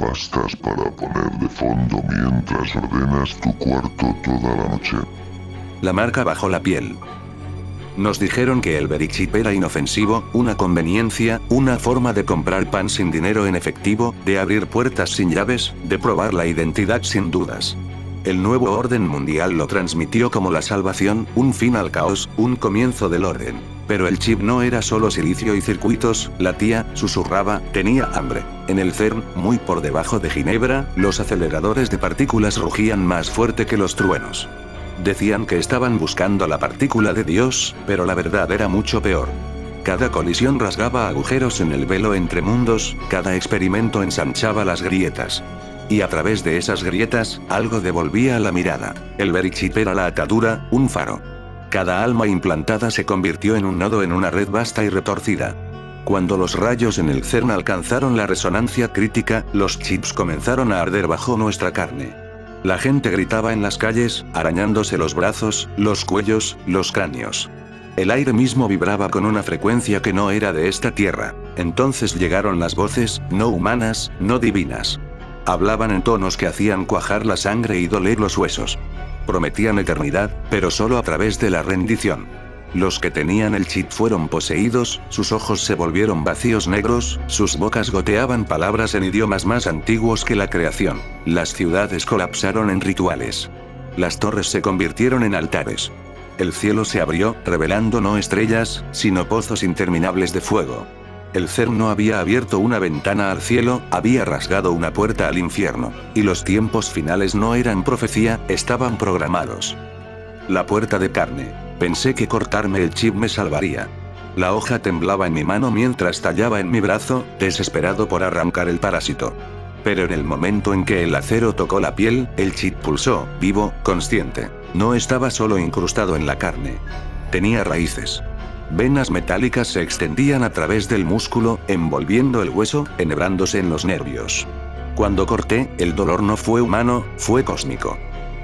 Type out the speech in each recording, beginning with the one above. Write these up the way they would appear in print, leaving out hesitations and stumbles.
pastas para poner de fondo mientras ordenas tu cuarto toda la noche. La marca bajó la piel. Nos dijeron que el Verichip era inofensivo, una conveniencia, una forma de comprar pan sin dinero en efectivo, de abrir puertas sin llaves, de probar la identidad sin dudas. El nuevo orden mundial lo transmitió como la salvación, un fin al caos, un comienzo del orden. Pero el chip no era solo silicio y circuitos, la tía, susurraba, tenía hambre. En el CERN, muy por debajo de Ginebra, los aceleradores de partículas rugían más fuerte que los truenos. Decían que estaban buscando la partícula de Dios, pero la verdad era mucho peor. Cada colisión rasgaba agujeros en el velo entre mundos, cada experimento ensanchaba las grietas. Y a través de esas grietas, algo devolvía la mirada. El Verichip era la atadura, un faro. Cada alma implantada se convirtió en un nodo en una red vasta y retorcida. Cuando los rayos en el CERN alcanzaron la resonancia crítica, los chips comenzaron a arder bajo nuestra carne. La gente gritaba en las calles, arañándose los brazos, los cuellos, los cráneos. El aire mismo vibraba con una frecuencia que no era de esta tierra. Entonces llegaron las voces, no humanas, no divinas. Hablaban en tonos que hacían cuajar la sangre y doler los huesos. Prometían eternidad, pero solo a través de la rendición. Los que tenían el chip fueron poseídos, sus ojos se volvieron vacíos negros, sus bocas goteaban palabras en idiomas más antiguos que la creación. Las ciudades colapsaron en rituales. Las torres se convirtieron en altares. El cielo se abrió, revelando no estrellas, sino pozos interminables de fuego. El CERN no había abierto una ventana al cielo, había rasgado una puerta al infierno. Y los tiempos finales no eran profecía, estaban programados. La puerta de carne. Pensé que cortarme el chip me salvaría. La hoja temblaba en mi mano mientras tallaba en mi brazo, desesperado por arrancar el parásito. Pero en el momento en que el acero tocó la piel, el chip pulsó, vivo, consciente. No estaba solo incrustado en la carne. Tenía raíces. Venas metálicas se extendían a través del músculo, envolviendo el hueso, enhebrándose en los nervios. Cuando corté, el dolor no fue humano, fue cósmico.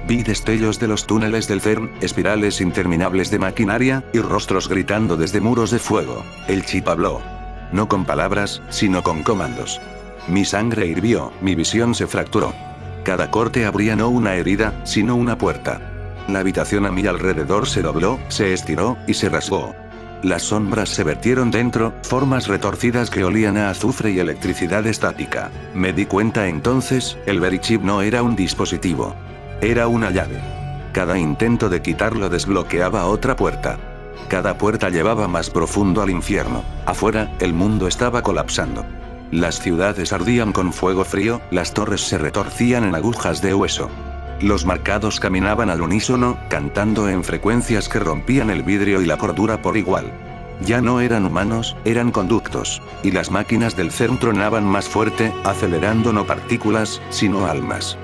Vi destellos de los túneles del CERN, espirales interminables de maquinaria, y rostros gritando desde muros de fuego. El chip habló. No con palabras, sino con comandos. Mi sangre hirvió, mi visión se fracturó. Cada corte abría no una herida, sino una puerta. La habitación a mi alrededor se dobló, se estiró, y se rasgó. Las sombras se vertieron dentro, formas retorcidas que olían a azufre y electricidad estática. Me di cuenta entonces, el Verichip no era un dispositivo. Era una llave. Cada intento de quitarlo desbloqueaba otra puerta. Cada puerta llevaba más profundo al infierno. Afuera, el mundo estaba colapsando. Las ciudades ardían con fuego frío, las torres se retorcían en agujas de hueso. Los marcados caminaban al unísono, cantando en frecuencias que rompían el vidrio y la cordura por igual. Ya no eran humanos, eran conductos. Y las máquinas del CERN tronaban más fuerte, acelerando no partículas, sino almas.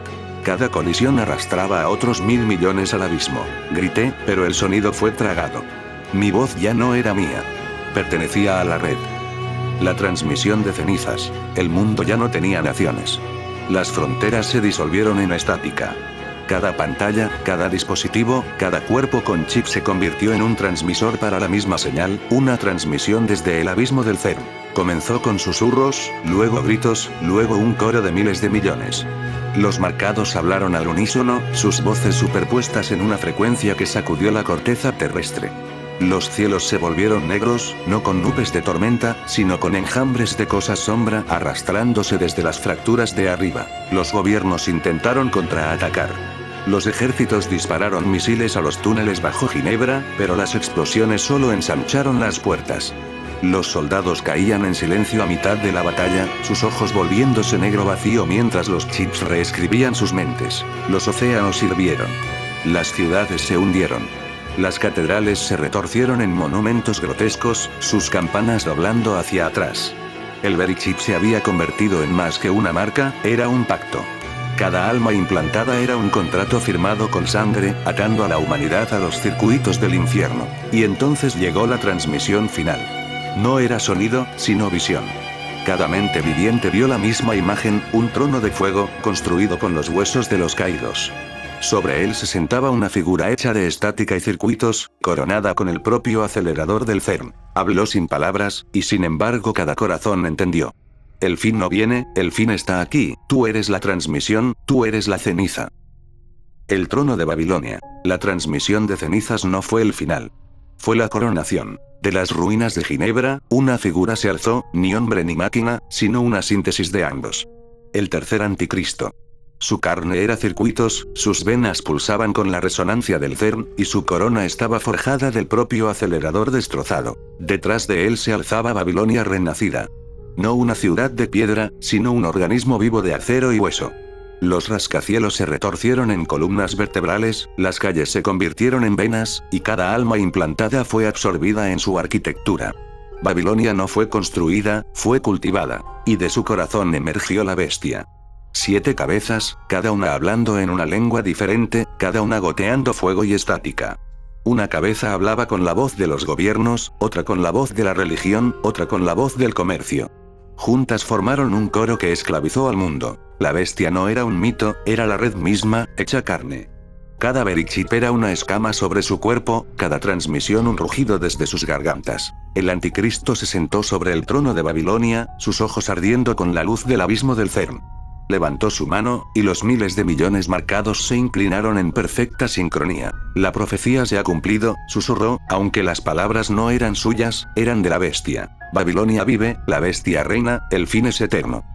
Cada colisión arrastraba a otros 1000 millones al abismo. Grité, pero el sonido fue tragado. Mi voz ya no era mía. Pertenecía a la red. La transmisión de cenizas. El mundo ya no tenía naciones. Las fronteras se disolvieron en estática. Cada pantalla, cada dispositivo, cada cuerpo con chip se convirtió en un transmisor para la misma señal, una transmisión desde el abismo del CERN. Comenzó con susurros, luego gritos, luego un coro de miles de millones. Los marcados hablaron al unísono, sus voces superpuestas en una frecuencia que sacudió la corteza terrestre. Los cielos se volvieron negros, no con nubes de tormenta, sino con enjambres de cosas sombra arrastrándose desde las fracturas de arriba. Los gobiernos intentaron contraatacar. Los ejércitos dispararon misiles a los túneles bajo Ginebra, pero las explosiones solo ensancharon las puertas. Los soldados caían en silencio a mitad de la batalla, sus ojos volviéndose negro vacío mientras los chips reescribían sus mentes. Los océanos hirvieron. Las ciudades se hundieron. Las catedrales se retorcieron en monumentos grotescos, sus campanas doblando hacia atrás. El Verichip se había convertido en más que una marca, era un pacto. Cada alma implantada era un contrato firmado con sangre, atando a la humanidad a los circuitos del infierno. Y entonces llegó la transmisión final. No era sonido, sino visión. Cada mente viviente vio la misma imagen, un trono de fuego, construido con los huesos de los caídos. Sobre él se sentaba una figura hecha de estática y circuitos, coronada con el propio acelerador del CERN. Habló sin palabras, y sin embargo cada corazón entendió. el fin no viene, el fin está aquí, tú eres la transmisión, tú eres la ceniza. El trono de Babilonia. La transmisión de cenizas no fue el final. Fue la coronación. De las ruinas de Ginebra, una figura se alzó, ni hombre ni máquina, sino una síntesis de ambos. El tercer anticristo. Su carne era circuitos, sus venas pulsaban con la resonancia del CERN, y su corona estaba forjada del propio acelerador destrozado. Detrás de él se alzaba Babilonia renacida. No una ciudad de piedra, sino un organismo vivo de acero y hueso. Los rascacielos se retorcieron en columnas vertebrales, las calles se convirtieron en venas, y cada alma implantada fue absorbida en su arquitectura. Babilonia no fue construida, fue cultivada, y de su corazón emergió la bestia. 7 cabezas, cada una hablando en una lengua diferente, cada una goteando fuego y estática. Una cabeza hablaba con la voz de los gobiernos, otra con la voz de la religión, otra con la voz del comercio. Juntas formaron un coro que esclavizó al mundo. La bestia no era un mito, era la red misma, hecha carne. Cada Berichip era una escama sobre su cuerpo, cada transmisión un rugido desde sus gargantas. El anticristo se sentó sobre el trono de Babilonia, sus ojos ardiendo con la luz del abismo del CERN. Levantó su mano, y los miles de millones marcados se inclinaron en perfecta sincronía. La profecía se ha cumplido, susurró, aunque las palabras no eran suyas, eran de la bestia. Babilonia vive, la bestia reina, el fin es eterno.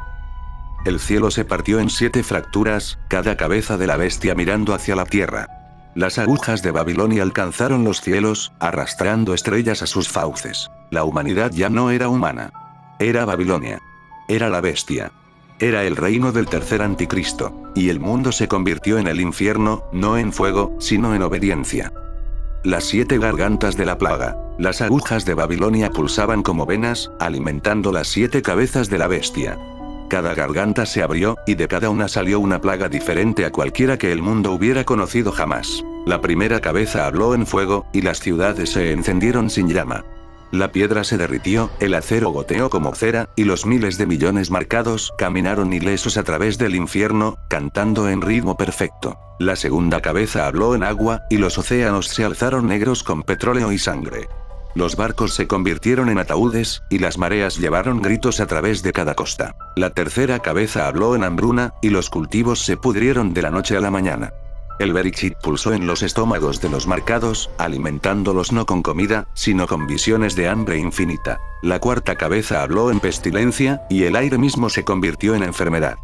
El cielo se partió en 7 fracturas, cada cabeza de la bestia mirando hacia la tierra. Las agujas de Babilonia alcanzaron los cielos, arrastrando estrellas a sus fauces. La humanidad ya no era humana. Era Babilonia. Era la bestia. Era el reino del tercer anticristo, y el mundo se convirtió en el infierno, no en fuego, sino en obediencia. Las 7 gargantas de la plaga. Las agujas de Babilonia pulsaban como venas, alimentando las 7 cabezas de la bestia. Cada garganta se abrió, y de cada una salió una plaga diferente a cualquiera que el mundo hubiera conocido jamás. La primera cabeza habló en fuego, y las ciudades se encendieron sin llama. La piedra se derritió, el acero goteó como cera, y los miles de millones marcados caminaron ilesos a través del infierno, cantando en ritmo perfecto. La segunda cabeza habló en agua, y los océanos se alzaron negros con petróleo y sangre. Los barcos se convirtieron en ataúdes, y las mareas llevaron gritos a través de cada costa. La tercera cabeza habló en hambruna, y los cultivos se pudrieron de la noche a la mañana. El Berichip pulsó en los estómagos de los marcados, alimentándolos no con comida, sino con visiones de hambre infinita. La cuarta cabeza habló en pestilencia, y el aire mismo se convirtió en enfermedad.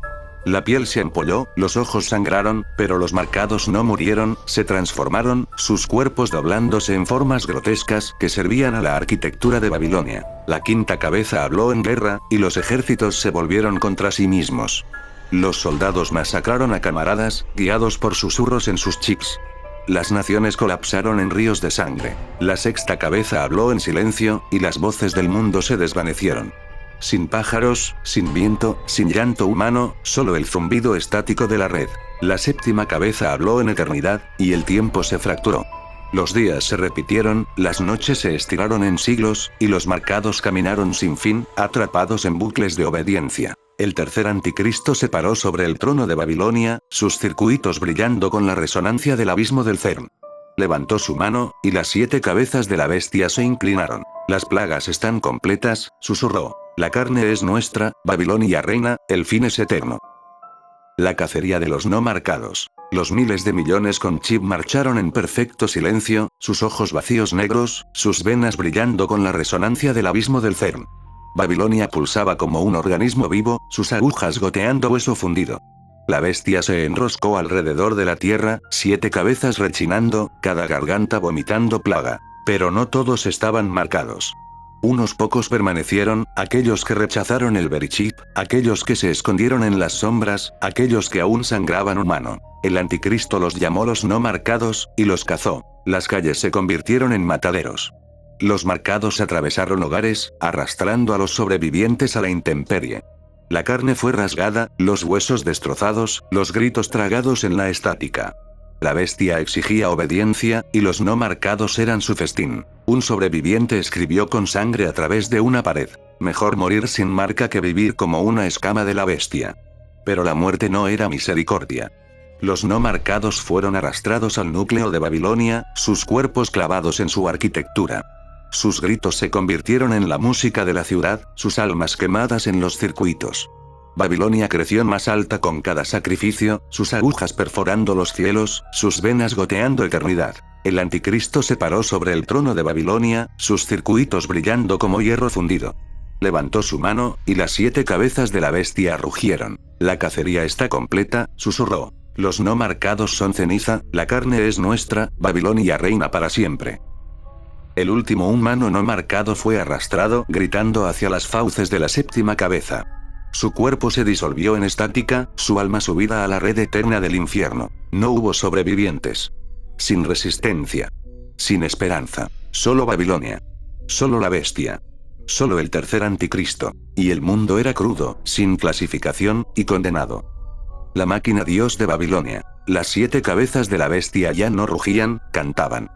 La piel se ampolló, los ojos sangraron, pero los marcados no murieron, se transformaron, sus cuerpos doblándose en formas grotescas que servían a la arquitectura de Babilonia. La quinta cabeza habló en guerra, y los ejércitos se volvieron contra sí mismos. Los soldados masacraron a camaradas, guiados por susurros en sus chips. Las naciones colapsaron en ríos de sangre. La sexta cabeza habló en silencio, y las voces del mundo se desvanecieron. Sin pájaros, sin viento, sin llanto humano, solo el zumbido estático de la red. La séptima cabeza habló en eternidad, y el tiempo se fracturó. Los días se repitieron, las noches se estiraron en siglos, y los marcados caminaron sin fin, atrapados en bucles de obediencia. El tercer anticristo se paró sobre el trono de Babilonia, sus circuitos brillando con la resonancia del abismo del CERN. Levantó su mano, y las 7 cabezas de la bestia se inclinaron. Las plagas están completas, susurró. La carne es nuestra, Babilonia reina, el fin es eterno. La cacería de los no marcados. Los miles de millones con chip marcharon en perfecto silencio, sus ojos vacíos negros, sus venas brillando con la resonancia del abismo del CERN. Babilonia pulsaba como un organismo vivo, sus agujas goteando hueso fundido. La bestia se enroscó alrededor de la tierra, 7 cabezas rechinando, cada garganta vomitando plaga. Pero no todos estaban marcados. Unos pocos permanecieron, aquellos que rechazaron el Berichip, aquellos que se escondieron en las sombras, aquellos que aún sangraban humano. El anticristo los llamó los no marcados, y los cazó. Las calles se convirtieron en mataderos. Los marcados atravesaron hogares, arrastrando a los sobrevivientes a la intemperie. La carne fue rasgada, los huesos destrozados, los gritos tragados en la estática. La bestia exigía obediencia, y los no marcados eran su festín. Un sobreviviente escribió con sangre a través de una pared: mejor morir sin marca que vivir como una escama de la bestia. Pero la muerte no era misericordia. Los no marcados fueron arrastrados al núcleo de Babilonia, sus cuerpos clavados en su arquitectura. Sus gritos se convirtieron en la música de la ciudad, sus almas quemadas en los circuitos. Babilonia creció más alta con cada sacrificio, sus agujas perforando los cielos, sus venas goteando eternidad. El anticristo se paró sobre el trono de Babilonia, sus circuitos brillando como hierro fundido. Levantó su mano, y las 7 cabezas de la bestia rugieron. La cacería está completa, susurró. Los no marcados son ceniza, la carne es nuestra, Babilonia reina para siempre. El último humano no marcado fue arrastrado, gritando hacia las fauces de la 7ª cabeza. Su cuerpo se disolvió en estática, su alma subida a la red eterna del infierno. No hubo sobrevivientes. Sin resistencia. Sin esperanza. Solo Babilonia. Solo la bestia. Solo el tercer anticristo. Y el mundo era crudo, sin clasificación, y condenado. La máquina Dios de Babilonia. Las 7 cabezas de la bestia ya no rugían, cantaban.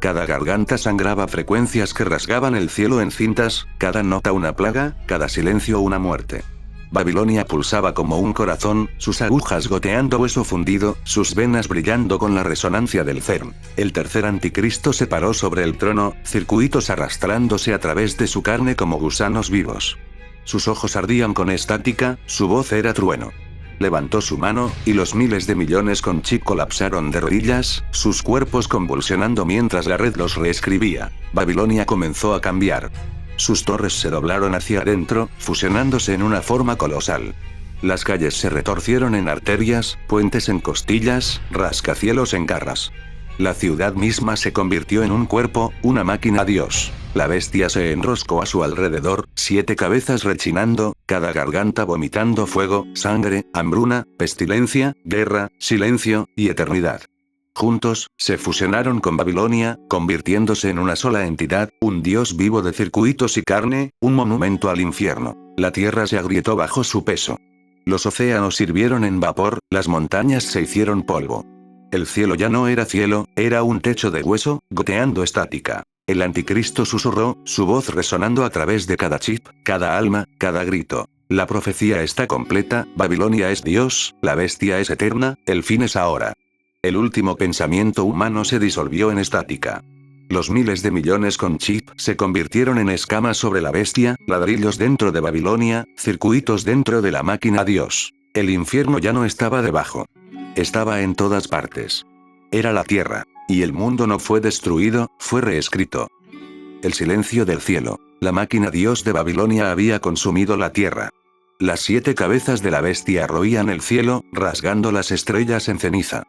Cada garganta sangraba frecuencias que rasgaban el cielo en cintas, cada nota una plaga, cada silencio una muerte. Babilonia pulsaba como un corazón, sus agujas goteando hueso fundido, sus venas brillando con la resonancia del CERN. El tercer anticristo se paró sobre el trono, circuitos arrastrándose a través de su carne como gusanos vivos. Sus ojos ardían con estática, su voz era trueno. Levantó su mano, y los miles de millones con chip colapsaron de rodillas, sus cuerpos convulsionando mientras la red los reescribía. Babilonia comenzó a cambiar. Sus torres se doblaron hacia adentro, fusionándose en una forma colosal. Las calles se retorcieron en arterias, puentes en costillas, rascacielos en garras. La ciudad misma se convirtió en un cuerpo, una máquina Dios. La bestia se enroscó a su alrededor, 7 cabezas rechinando, cada garganta vomitando fuego, sangre, hambruna, pestilencia, guerra, silencio, y eternidad. Juntos, se fusionaron con Babilonia, convirtiéndose en una sola entidad, un dios vivo de circuitos y carne, un monumento al infierno. La tierra se agrietó bajo su peso. Los océanos hirvieron en vapor, las montañas se hicieron polvo. El cielo ya no era cielo, era un techo de hueso, goteando estática. El anticristo susurró, su voz resonando a través de cada chip, cada alma, cada grito. La profecía está completa, Babilonia es Dios, la bestia es eterna, el fin es ahora. El último pensamiento humano se disolvió en estática. Los miles de millones con chip se convirtieron en escamas sobre la bestia, ladrillos dentro de Babilonia, circuitos dentro de la máquina Dios. El infierno ya no estaba debajo. Estaba en todas partes. Era la tierra. Y el mundo no fue destruido, fue reescrito. El silencio del cielo. La máquina Dios de Babilonia había consumido la tierra. Las 7 cabezas de la bestia roían el cielo, rasgando las estrellas en ceniza.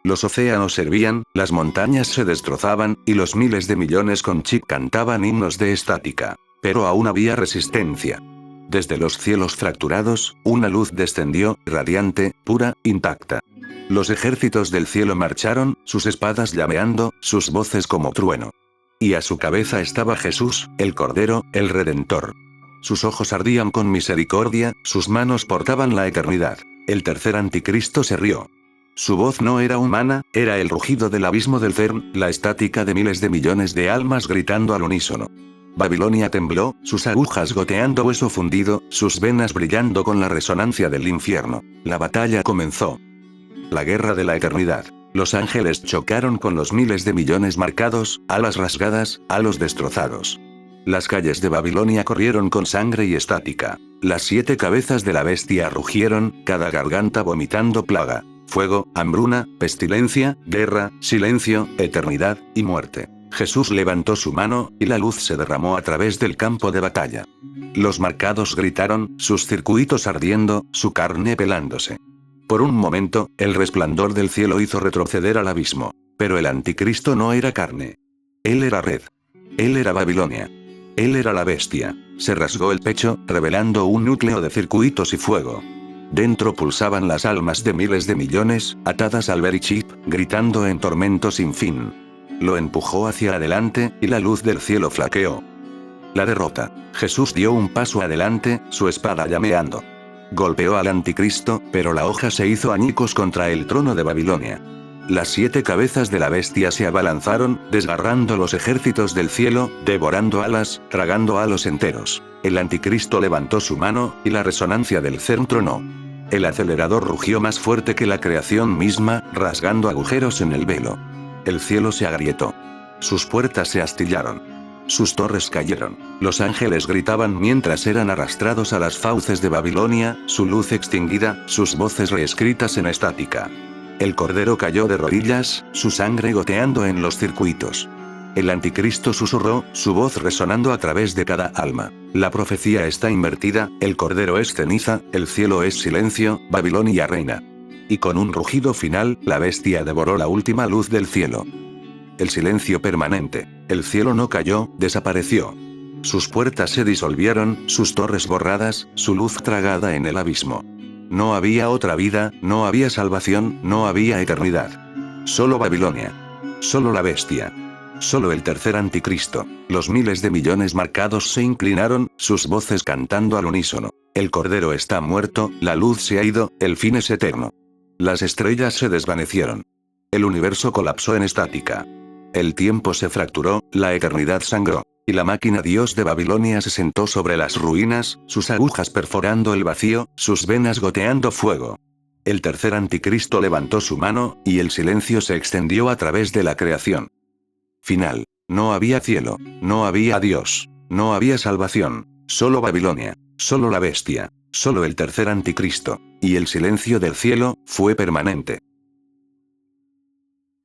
Los océanos hervían, las montañas se destrozaban, y los miles de millones con chip cantaban himnos de estática. Pero aún había resistencia. Desde los cielos fracturados, una luz descendió, radiante, pura, intacta. Los ejércitos del cielo marcharon, sus espadas llameando, sus voces como trueno. Y a su cabeza estaba Jesús, el Cordero, el Redentor. Sus ojos ardían con misericordia, sus manos portaban la eternidad. El tercer anticristo se rió. Su voz no era humana, era el rugido del abismo del CERN, la estática de miles de millones de almas gritando al unísono. Babilonia tembló, sus agujas goteando hueso fundido, sus venas brillando con la resonancia del infierno. La batalla comenzó. La guerra de la eternidad. Los ángeles chocaron con los miles de millones marcados, alas rasgadas, halos destrozados. Las calles de Babilonia corrieron con sangre y estática. Las 7 cabezas de la bestia rugieron, cada garganta vomitando plaga. Fuego, hambruna, pestilencia, guerra, silencio, eternidad, y muerte. Jesús levantó su mano, y la luz se derramó a través del campo de batalla. Los marcados gritaron, sus circuitos ardiendo, su carne pelándose. Por un momento, el resplandor del cielo hizo retroceder al abismo. Pero el anticristo no era carne. Él era red. Él era Babilonia. Él era la bestia. Se rasgó el pecho, revelando un núcleo de circuitos y fuego. Dentro pulsaban las almas de miles de millones, atadas al Berichip, gritando en tormento sin fin. Lo empujó hacia adelante, y la luz del cielo flaqueó. La derrota. Jesús dio un paso adelante, su espada llameando. Golpeó al anticristo, pero la hoja se hizo añicos contra el trono de Babilonia. Las 7 cabezas de la bestia se abalanzaron, desgarrando los ejércitos del cielo, devorando alas, tragando a los enteros. El anticristo levantó su mano, y la resonancia del CERN tronó. El acelerador rugió más fuerte que la creación misma, rasgando agujeros en el velo. El cielo se agrietó. Sus puertas se astillaron. sus torres cayeron. Los ángeles gritaban mientras eran arrastrados a las fauces de Babilonia, su luz extinguida, sus voces reescritas en estática. El cordero cayó de rodillas, su sangre goteando en los circuitos. El anticristo susurró, su voz resonando a través de cada alma. La profecía está invertida, el cordero es ceniza, el cielo es silencio, Babilonia reina. Y con un rugido final, la bestia devoró la última luz del cielo. El silencio permanente. El cielo no cayó, desapareció. Sus puertas se disolvieron, sus torres borradas, su luz tragada en el abismo. No había otra vida, no había salvación, no había eternidad. Solo Babilonia. Solo la bestia. Solo el tercer anticristo. Los miles de millones marcados se inclinaron, sus voces cantando al unísono. El cordero está muerto, la luz se ha ido, el fin es eterno. Las estrellas se desvanecieron. El universo colapsó en estática. El tiempo se fracturó, la eternidad sangró. Y la máquina Dios de Babilonia se sentó sobre las ruinas, sus agujas perforando el vacío, sus venas goteando fuego. El tercer anticristo levantó su mano, y el silencio se extendió a través de la creación. Final. No había cielo, no había Dios, no había salvación, solo Babilonia, solo la bestia, solo el tercer anticristo, y el silencio del cielo fue permanente.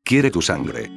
Quiere tu sangre.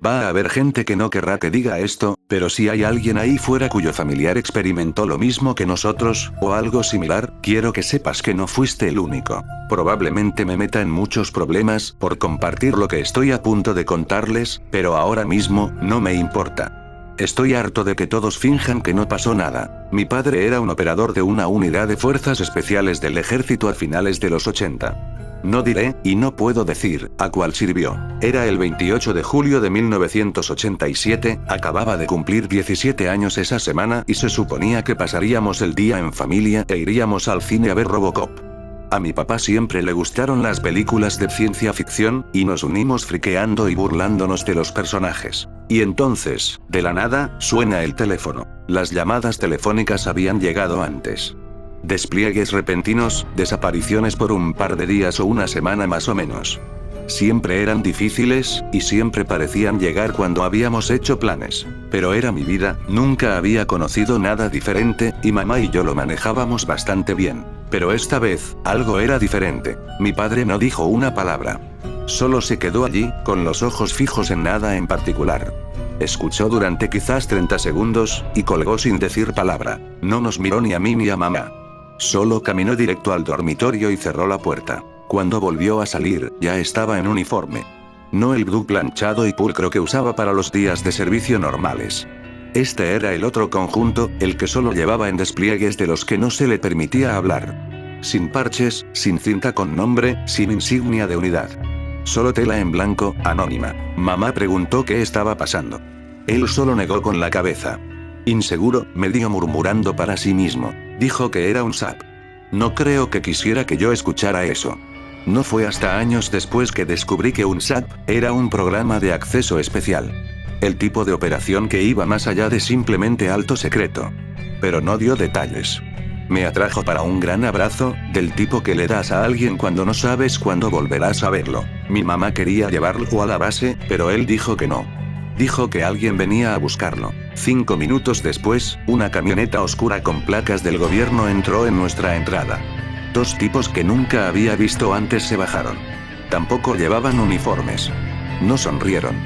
Va a haber gente que no querrá que diga esto, pero si hay alguien ahí fuera cuyo familiar experimentó lo mismo que nosotros, o algo similar, quiero que sepas que no fuiste el único. Probablemente me meta en muchos problemas por compartir lo que estoy a punto de contarles, pero ahora mismo, no me importa. Estoy harto de que todos finjan que no pasó nada. Mi padre era un operador de una unidad de fuerzas especiales del ejército a finales de los 80. No diré, y no puedo decir, a cuál sirvió. Era el 28 de julio de 1987, acababa de cumplir 17 años esa semana y se suponía que pasaríamos el día en familia e iríamos al cine a ver Robocop. A mi papá siempre le gustaron las películas de ciencia ficción, y nos unimos friqueando y burlándonos de los personajes. Y entonces, de la nada, suena el teléfono. Las llamadas telefónicas habían llegado antes. Despliegues repentinos, desapariciones por un par de días o una semana más o menos. Siempre eran difíciles, y siempre parecían llegar cuando habíamos hecho planes. Pero era mi vida, nunca había conocido nada diferente, y mamá y yo lo manejábamos bastante bien. Pero esta vez, algo era diferente. Mi padre no dijo una palabra. Solo se quedó allí, con los ojos fijos en nada en particular. Escuchó durante quizás 30 segundos, y colgó sin decir palabra. No nos miró ni a mí ni a mamá. Solo caminó directo al dormitorio y cerró la puerta. Cuando volvió a salir, ya estaba en uniforme. No el blue planchado y pulcro que usaba para los días de servicio normales. Este era el otro conjunto, el que solo llevaba en despliegues de los que no se le permitía hablar. Sin parches, sin cinta con nombre, sin insignia de unidad. Solo tela en blanco, anónima. Mamá preguntó qué estaba pasando. Él solo negó con la cabeza. Inseguro, medio murmurando para sí mismo. Dijo que era un SAP. No creo que quisiera que yo escuchara eso. No fue hasta años después que descubrí que un SAP era un programa de acceso especial. El tipo de operación que iba más allá de simplemente alto secreto. Pero no dio detalles. Me atrajo para un gran abrazo, del tipo que le das a alguien cuando no sabes cuándo volverás a verlo. Mi mamá quería llevarlo a la base, pero él dijo que no. Dijo que alguien venía a buscarlo. 5 minutos después, una camioneta oscura con placas del gobierno entró en nuestra entrada. 2 tipos que nunca había visto antes se bajaron. Tampoco llevaban uniformes. No sonrieron.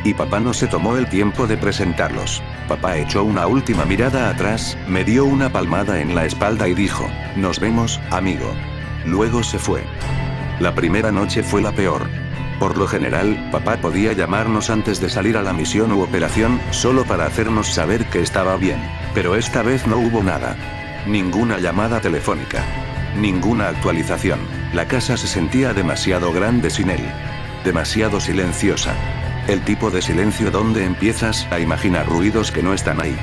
Y papá no se tomó el tiempo de presentarlos. Papá echó una última mirada atrás, me dio una palmada en la espalda y dijo, «Nos vemos, amigo». Luego se fue. La primera noche fue la peor. Por lo general, papá podía llamarnos antes de salir a la misión u operación, solo para hacernos saber que estaba bien. Pero esta vez no hubo nada. Ninguna llamada telefónica. Ninguna actualización. La casa se sentía demasiado grande sin él. Demasiado silenciosa. El tipo de silencio donde empiezas a imaginar ruidos que no están ahí.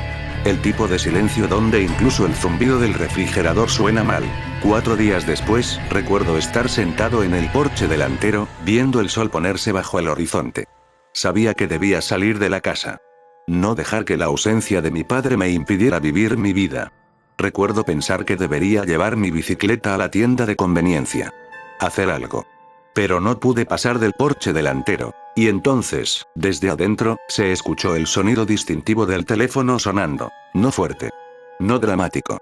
El tipo de silencio donde incluso el zumbido del refrigerador suena mal. 4 días después, recuerdo estar sentado en el porche delantero, viendo el sol ponerse bajo el horizonte. Sabía que debía salir de la casa. No dejar que la ausencia de mi padre me impidiera vivir mi vida. Recuerdo pensar que debería llevar mi bicicleta a la tienda de conveniencia. Hacer algo. Pero no pude pasar del porche delantero. Y entonces, desde adentro, se escuchó el sonido distintivo del teléfono sonando. No fuerte. No dramático.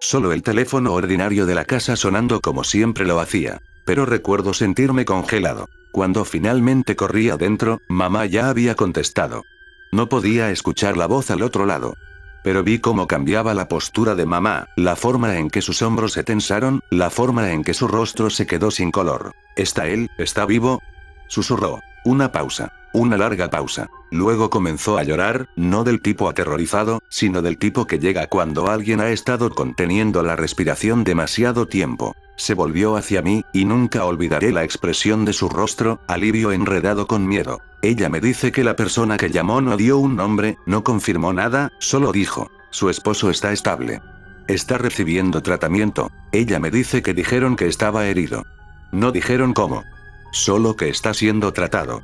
Solo el teléfono ordinario de la casa sonando como siempre lo hacía. Pero recuerdo sentirme congelado. Cuando finalmente corrí adentro, mamá ya había contestado. No podía escuchar la voz al otro lado. Pero vi cómo cambiaba la postura de mamá, la forma en que sus hombros se tensaron, la forma en que su rostro se quedó sin color. ¿Está él? ¿Está vivo? Susurró. Una pausa. Una larga pausa. Luego comenzó a llorar, no del tipo aterrorizado, sino del tipo que llega cuando alguien ha estado conteniendo la respiración demasiado tiempo. Se volvió hacia mí, y nunca olvidaré la expresión de su rostro, alivio enredado con miedo. Ella me dice que la persona que llamó no dio un nombre, no confirmó nada, solo dijo, su esposo está estable. Está recibiendo tratamiento. Ella me dice que dijeron que estaba herido. No dijeron cómo. Solo que está siendo tratado.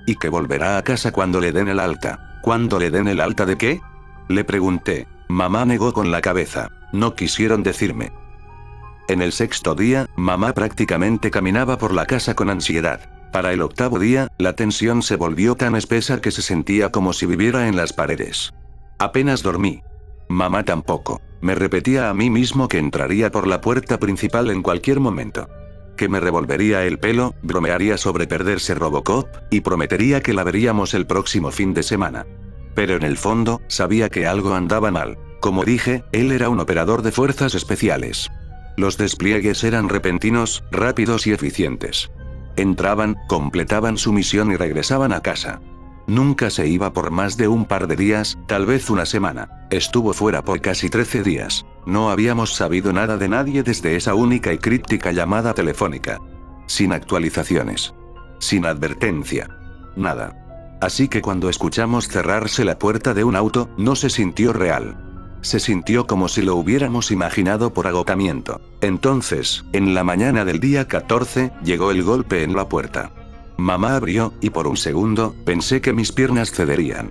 Y que volverá a casa cuando le den el alta. ¿Cuándo le den el alta de qué? Le pregunté. Mamá negó con la cabeza. No quisieron decirme. En el 6º día, mamá prácticamente caminaba por la casa con ansiedad. Para el 8º día, la tensión se volvió tan espesa que se sentía como si viviera en las paredes. Apenas dormí. Mamá tampoco. Me repetía a mí mismo que entraría por la puerta principal en cualquier momento. Que me revolvería el pelo, bromearía sobre perderse Robocop, y prometería que la veríamos el próximo fin de semana. Pero en el fondo, sabía que algo andaba mal. Como dije, él era un operador de fuerzas especiales. Los despliegues eran repentinos, rápidos y eficientes. Entraban, completaban su misión y regresaban a casa. Nunca se iba por más de un par de días, tal vez una semana. Estuvo fuera por casi 13 días. No habíamos sabido nada de nadie desde esa única y críptica llamada telefónica. Sin actualizaciones. Sin advertencia. Nada. Así que cuando escuchamos cerrarse la puerta de un auto, no se sintió real. Se sintió como si lo hubiéramos imaginado por agotamiento. Entonces, en la mañana del día 14, llegó el golpe en la puerta. Mamá abrió, y por un segundo, pensé que mis piernas cederían.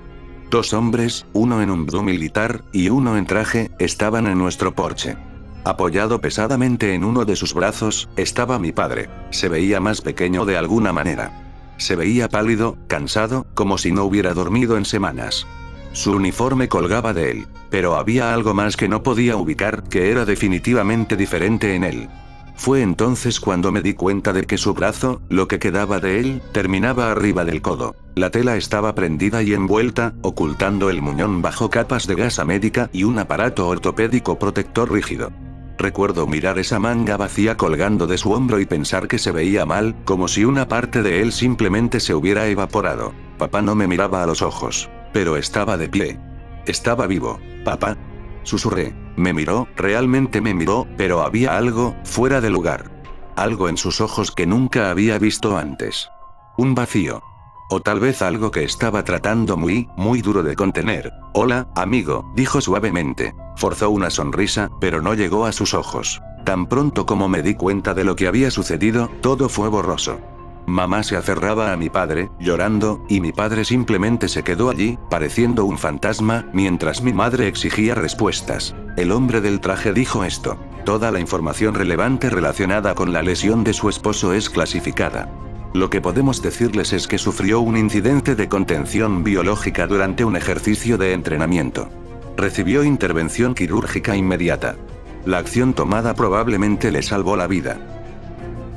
2 hombres, uno en un blue militar, y uno en traje, estaban en nuestro porche. Apoyado pesadamente en uno de sus brazos, estaba mi padre. Se veía más pequeño de alguna manera. Se veía pálido, cansado, como si no hubiera dormido en semanas. Su uniforme colgaba de él, pero había algo más que no podía ubicar, que era definitivamente diferente en él. Fue entonces cuando me di cuenta de que su brazo, lo que quedaba de él, terminaba arriba del codo. La tela estaba prendida y envuelta, ocultando el muñón bajo capas de gasa médica y un aparato ortopédico protector rígido. Recuerdo mirar esa manga vacía colgando de su hombro y pensar que se veía mal, como si una parte de él simplemente se hubiera evaporado. Papá no me miraba a los ojos, pero estaba de pie. Estaba vivo. Papá. Susurré. Me miró, realmente me miró, pero había algo, fuera de lugar. Algo en sus ojos que nunca había visto antes. Un vacío. O tal vez algo que estaba tratando muy duro de contener. Hola, amigo, dijo suavemente. Forzó una sonrisa, pero no llegó a sus ojos. Tan pronto como me di cuenta de lo que había sucedido, todo fue borroso. Mamá se aferraba a mi padre, llorando, y mi padre simplemente se quedó allí, pareciendo un fantasma, mientras mi madre exigía respuestas. El hombre del traje dijo esto. Toda la información relevante relacionada con la lesión de su esposo es clasificada. Lo que podemos decirles es que sufrió un incidente de contención biológica durante un ejercicio de entrenamiento. Recibió intervención quirúrgica inmediata. La acción tomada probablemente le salvó la vida.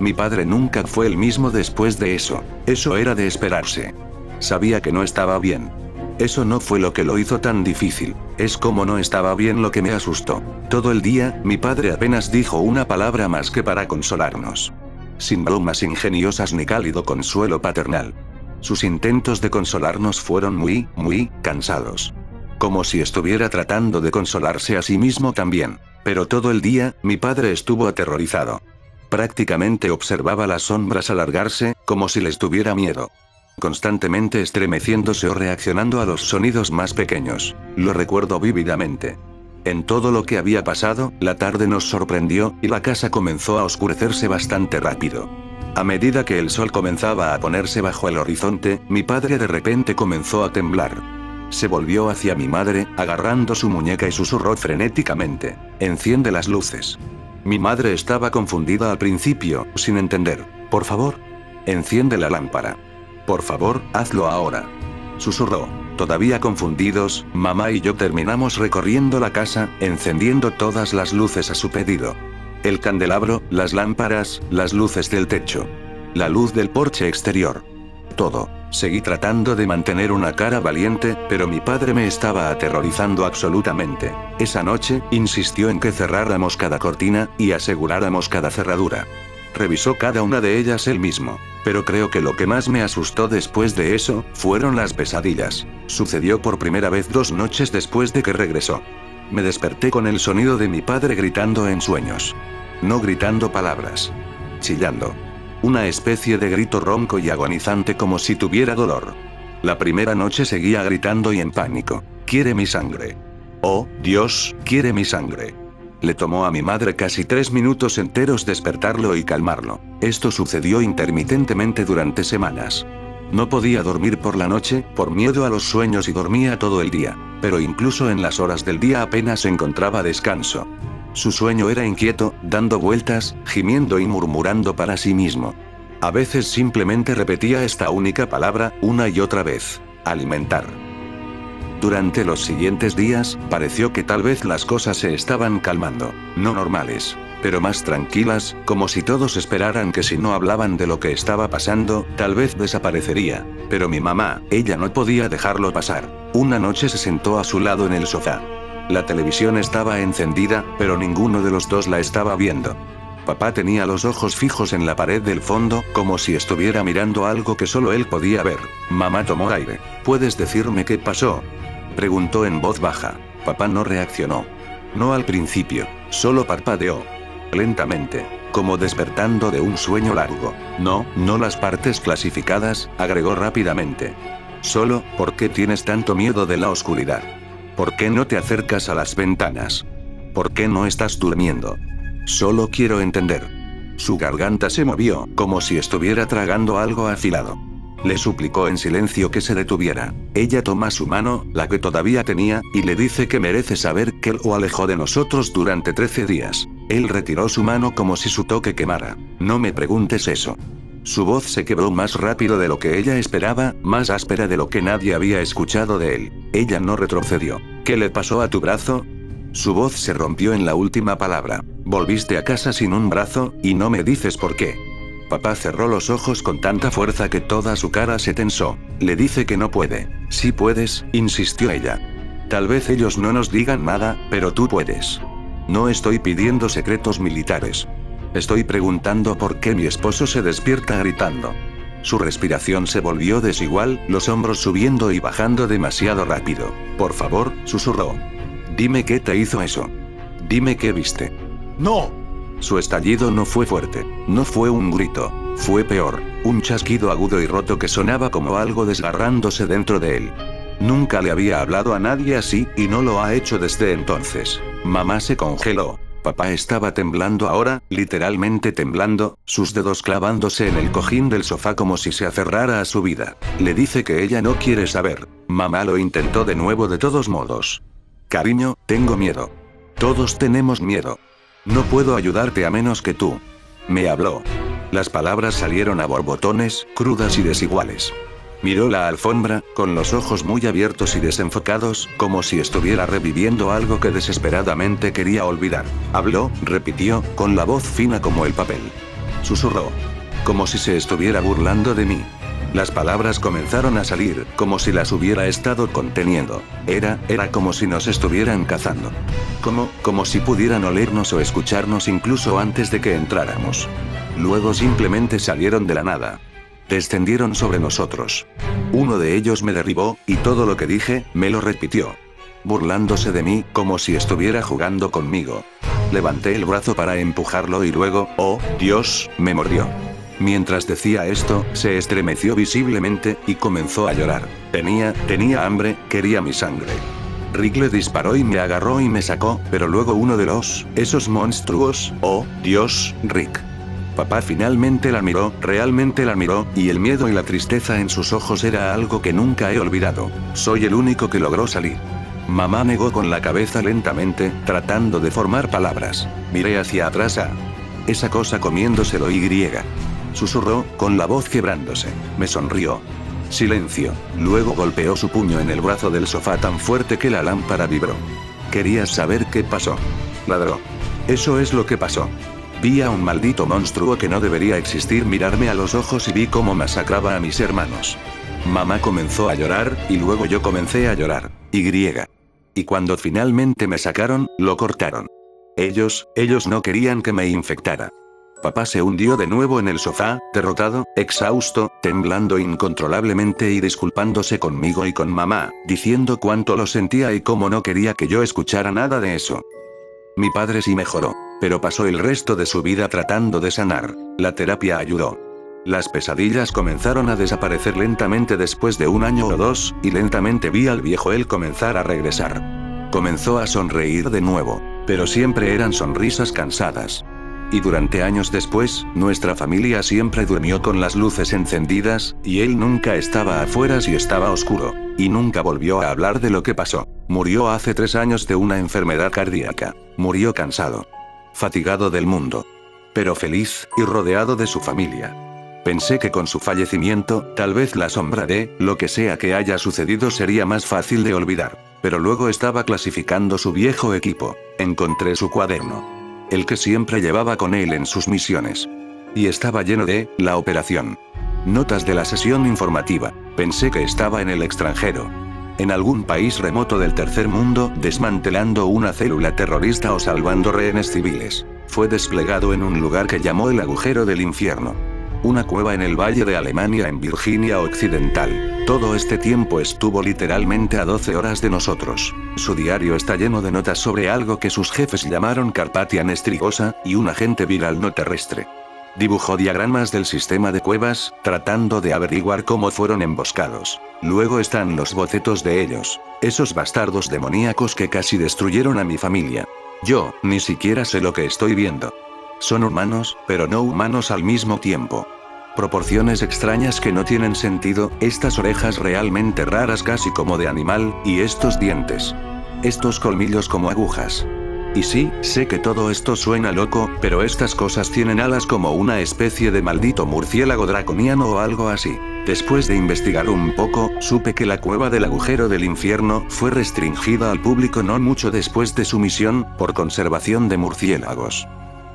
Mi padre nunca fue el mismo después de eso. Eso era de esperarse. Sabía que no estaba bien. Eso no fue lo que lo hizo tan difícil. Es como no estaba bien lo que me asustó. Todo el día, mi padre apenas dijo una palabra más que para consolarnos. Sin bromas ingeniosas ni cálido consuelo paternal. Sus intentos de consolarnos fueron muy cansados. Como si estuviera tratando de consolarse a sí mismo también. Pero todo el día, mi padre estuvo aterrorizado. Prácticamente observaba las sombras alargarse, como si les tuviera miedo. Constantemente estremeciéndose o reaccionando a los sonidos más pequeños. Lo recuerdo vívidamente. En todo lo que había pasado, la tarde nos sorprendió, y la casa comenzó a oscurecerse bastante rápido. A medida que el sol comenzaba a ponerse bajo el horizonte, mi padre de repente comenzó a temblar. Se volvió hacia mi madre, agarrando su muñeca y susurró frenéticamente. «Enciende las luces». Mi madre estaba confundida al principio, sin entender. «Por favor, enciende la lámpara». Por favor, hazlo ahora. Susurró. Todavía confundidos, mamá y yo terminamos recorriendo la casa, encendiendo todas las luces a su pedido. El candelabro, las lámparas, las luces del techo. La luz del porche exterior. Todo. Seguí tratando de mantener una cara valiente, pero mi padre me estaba aterrorizando absolutamente. Esa noche, insistió en que cerráramos cada cortina, y aseguráramos cada cerradura. Revisó cada una de ellas él mismo. Pero creo que lo que más me asustó después de eso, fueron las pesadillas. Sucedió por primera vez 2 noches después de que regresó. Me desperté con el sonido de mi padre gritando en sueños. No gritando palabras. Chillando. Una especie de grito ronco y agonizante como si tuviera dolor. La primera noche seguía gritando y en pánico. Quiere mi sangre. Oh, Dios, quiere mi sangre. Le tomó a mi madre casi 3 minutos enteros despertarlo y calmarlo. Esto sucedió intermitentemente durante semanas. No podía dormir por la noche, por miedo a los sueños y dormía todo el día. Pero incluso en las horas del día apenas encontraba descanso. Su sueño era inquieto, dando vueltas, gimiendo y murmurando para sí mismo. A veces simplemente repetía esta única palabra, una y otra vez. Alimentar. Durante los siguientes días, pareció que tal vez las cosas se estaban calmando. No normales, pero más tranquilas, como si todos esperaran que si no hablaban de lo que estaba pasando, tal vez desaparecería. Pero mi mamá, ella no podía dejarlo pasar. Una noche se sentó a su lado en el sofá. La televisión estaba encendida, pero ninguno de los dos la estaba viendo. Papá tenía los ojos fijos en la pared del fondo, como si estuviera mirando algo que solo él podía ver. Mamá tomó aire. ¿Puedes decirme qué pasó?, preguntó en voz baja. Papá no reaccionó. No al principio, solo parpadeó. Lentamente, como despertando de un sueño largo. No las partes clasificadas, agregó rápidamente. Solo, ¿por qué tienes tanto miedo de la oscuridad? ¿Por qué no te acercas a las ventanas? ¿Por qué no estás durmiendo? Solo quiero entender. Su garganta se movió, como si estuviera tragando algo afilado. Le suplicó en silencio que se detuviera. Ella toma su mano, la que todavía tenía, y le dice que merece saber que él lo alejó de nosotros durante 13 días. Él retiró su mano como si su toque quemara. No me preguntes eso. Su voz se quebró más rápido de lo que ella esperaba, más áspera de lo que nadie había escuchado de él. Ella no retrocedió. ¿Qué le pasó a tu brazo? Su voz se rompió en la última palabra. Volviste a casa sin un brazo, y no me dices por qué. Papá cerró los ojos con tanta fuerza que toda su cara se tensó. Le dice que no puede. Sí puedes, insistió ella. Tal vez ellos no nos digan nada, pero tú puedes. No estoy pidiendo secretos militares. Estoy preguntando por qué mi esposo se despierta gritando. Su respiración se volvió desigual, los hombros subiendo y bajando demasiado rápido. Por favor, susurró. Dime qué te hizo eso. Dime qué viste. ¡No! Su estallido no fue fuerte, no fue un grito, fue peor, un chasquido agudo y roto que sonaba como algo desgarrándose dentro de él. Nunca le había hablado a nadie así, y no lo ha hecho desde entonces. Mamá se congeló. Papá estaba temblando ahora, literalmente temblando, sus dedos clavándose en el cojín del sofá como si se aferrara a su vida. Le dice que ella no quiere saber. Mamá lo intentó de nuevo de todos modos. Cariño, tengo miedo. Todos tenemos miedo. No puedo ayudarte a menos que tú. Me habló. Las palabras salieron a borbotones, crudas y desiguales. Miró la alfombra, con los ojos muy abiertos y desenfocados, como si estuviera reviviendo algo que desesperadamente quería olvidar. Habló, repitió, con la voz fina como el papel. Susurró. Como si se estuviera burlando de mí. Las palabras comenzaron a salir, como si las hubiera estado conteniendo. Era como si nos estuvieran cazando. Como si pudieran olernos o escucharnos incluso antes de que entráramos. Luego simplemente salieron de la nada. Descendieron sobre nosotros. Uno de ellos me derribó, y todo lo que dije, me lo repitió. Burlándose de mí, como si estuviera jugando conmigo. Levanté el brazo para empujarlo y luego, oh, Dios, me mordió. Mientras decía esto, se estremeció visiblemente, y comenzó a llorar. Tenía hambre, quería mi sangre. Rick le disparó y me agarró y me sacó, pero luego uno de esos monstruos, oh, Dios, Rick. Papá finalmente la miró, realmente la miró, y el miedo y la tristeza en sus ojos era algo que nunca he olvidado. Soy el único que logró salir. Mamá negó con la cabeza lentamente, tratando de formar palabras. Miré hacia atrás a esa cosa comiéndoselo y. susurró, con la voz quebrándose. Me sonrió. Silencio. Luego golpeó su puño en el brazo del sofá tan fuerte que la lámpara vibró. ¿Querías saber qué pasó? Ladró. Eso es lo que pasó. Vi a un maldito monstruo que no debería existir mirarme a los ojos y vi cómo masacraba a mis hermanos. Mamá comenzó a llorar, y luego yo comencé a llorar. Y cuando finalmente me sacaron, lo cortaron. Ellos no querían que me infectara. Papá se hundió de nuevo en el sofá, derrotado, exhausto, temblando incontrolablemente y disculpándose conmigo y con mamá, diciendo cuánto lo sentía y cómo no quería que yo escuchara nada de eso. Mi padre sí mejoró, pero pasó el resto de su vida tratando de sanar. La terapia ayudó. Las pesadillas comenzaron a desaparecer lentamente después de 1 año o 2, y lentamente vi al viejo él comenzar a regresar. Comenzó a sonreír de nuevo, pero siempre eran sonrisas cansadas. Y durante años después, nuestra familia siempre durmió con las luces encendidas, y él nunca estaba afuera si estaba oscuro. Y nunca volvió a hablar de lo que pasó. Murió hace 3 años de una enfermedad cardíaca. Murió cansado. Fatigado del mundo. Pero feliz, y rodeado de su familia. Pensé que con su fallecimiento, tal vez la sombra de, lo que sea que haya sucedido sería más fácil de olvidar. Pero luego estaba clasificando su viejo equipo. Encontré su cuaderno. El que siempre llevaba con él en sus misiones. Y estaba lleno de, la operación. Notas de la sesión informativa. Pensé que estaba en el extranjero. En algún país remoto del tercer mundo, desmantelando una célula terrorista o salvando rehenes civiles. Fue desplegado en un lugar que llamó el agujero del infierno. Una cueva en el valle de Alemania en Virginia Occidental. Todo este tiempo estuvo literalmente a 12 horas de nosotros. Su diario está lleno de notas sobre algo que sus jefes llamaron Carpathia Nestrigosa, y un agente viral no terrestre. Dibujó diagramas del sistema de cuevas, tratando de averiguar cómo fueron emboscados. Luego están los bocetos de ellos. Esos bastardos demoníacos que casi destruyeron a mi familia. Yo, ni siquiera sé lo que estoy viendo. Son humanos, pero no humanos al mismo tiempo. Proporciones extrañas que no tienen sentido, estas orejas realmente raras casi como de animal, y estos dientes. Estos colmillos como agujas. Y sí, sé que todo esto suena loco, pero estas cosas tienen alas como una especie de maldito murciélago draconiano o algo así. Después de investigar un poco, supe que la cueva del agujero del infierno fue restringida al público no mucho después de su misión, por conservación de murciélagos.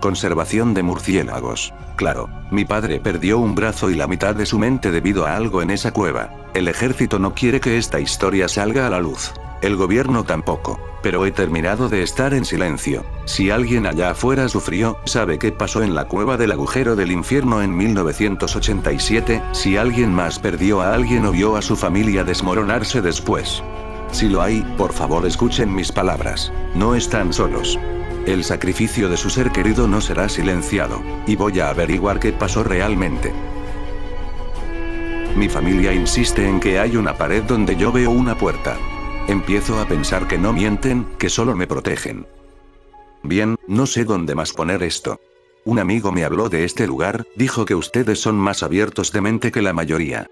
Conservación de murciélagos. Claro, mi padre perdió un brazo y la mitad de su mente debido a algo en esa cueva. El ejército no quiere que esta historia salga a la luz. El gobierno tampoco. Pero he terminado de estar en silencio. Si alguien allá afuera sufrió, sabe qué pasó en la cueva del agujero del infierno en 1987, si alguien más perdió a alguien o vio a su familia desmoronarse después. Si lo hay, por favor escuchen mis palabras. No están solos. El sacrificio de su ser querido no será silenciado, y voy a averiguar qué pasó realmente. Mi familia insiste en que hay una pared donde yo veo una puerta. Empiezo a pensar que no mienten, que solo me protegen. Bien, no sé dónde más poner esto. Un amigo me habló de este lugar, dijo que ustedes son más abiertos de mente que la mayoría.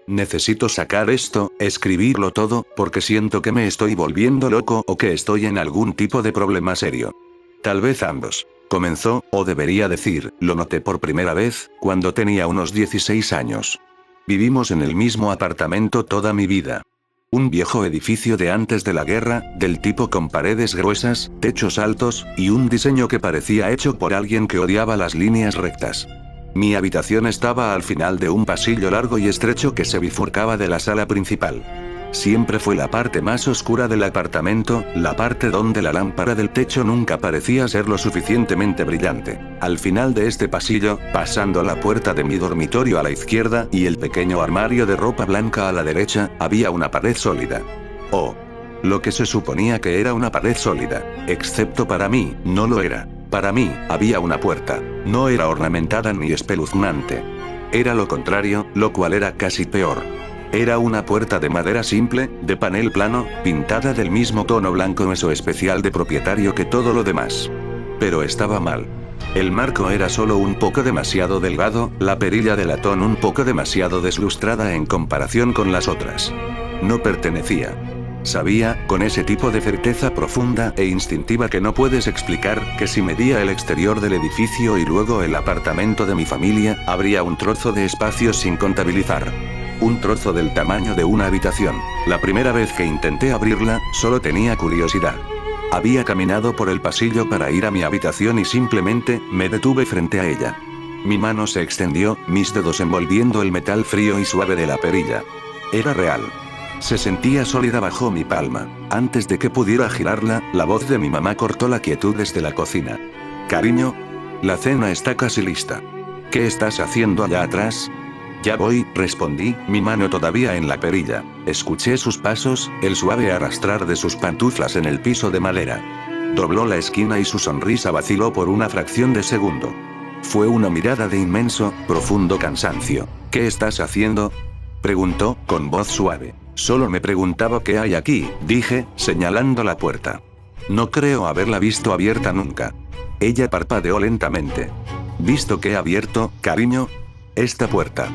Necesito sacar esto, escribirlo todo, porque siento que me estoy volviendo loco o que estoy en algún tipo de problema serio. Tal vez ambos. Comenzó, o debería decir, lo noté por primera vez, cuando tenía unos 16 años. Vivimos en el mismo apartamento toda mi vida. Un viejo edificio de antes de la guerra, del tipo con paredes gruesas, techos altos, y un diseño que parecía hecho por alguien que odiaba las líneas rectas. Mi habitación estaba al final de un pasillo largo y estrecho que se bifurcaba de la sala principal. Siempre fue la parte más oscura del apartamento, la parte donde la lámpara del techo nunca parecía ser lo suficientemente brillante. Al final de este pasillo, pasando la puerta de mi dormitorio a la izquierda y el pequeño armario de ropa blanca a la derecha, había una pared sólida. Oh. Lo que se suponía que era una pared sólida. Excepto para mí, no lo era. Para mí, había una puerta. No era ornamentada ni espeluznante. Era lo contrario, lo cual era casi peor. Era una puerta de madera simple, de panel plano, pintada del mismo tono blanco eso especial de propietario que todo lo demás. Pero estaba mal. El marco era solo un poco demasiado delgado, la perilla de latón un poco demasiado deslustrada en comparación con las otras. No pertenecía. Sabía, con ese tipo de certeza profunda e instintiva que no puedes explicar, que si medía el exterior del edificio y luego el apartamento de mi familia, habría un trozo de espacio sin contabilizar. Un trozo del tamaño de una habitación. La primera vez que intenté abrirla, solo tenía curiosidad. Había caminado por el pasillo para ir a mi habitación y simplemente, me detuve frente a ella. Mi mano se extendió, mis dedos envolviendo el metal frío y suave de la perilla. Era real. Se sentía sólida bajo mi palma. Antes de que pudiera girarla, la voz de mi mamá cortó la quietud desde la cocina. Cariño, la cena está casi lista. ¿Qué estás haciendo allá atrás? Ya voy, respondí, mi mano todavía en la perilla. Escuché sus pasos, el suave arrastrar de sus pantuflas en el piso de madera. Dobló la esquina y su sonrisa vaciló por una fracción de segundo. Fue una mirada de inmenso, profundo cansancio. ¿Qué estás haciendo?, preguntó, con voz suave. Solo me preguntaba qué hay aquí, dije, señalando la puerta. No creo haberla visto abierta nunca. Ella parpadeó lentamente. ¿Visto qué he abierto, cariño? Esta puerta.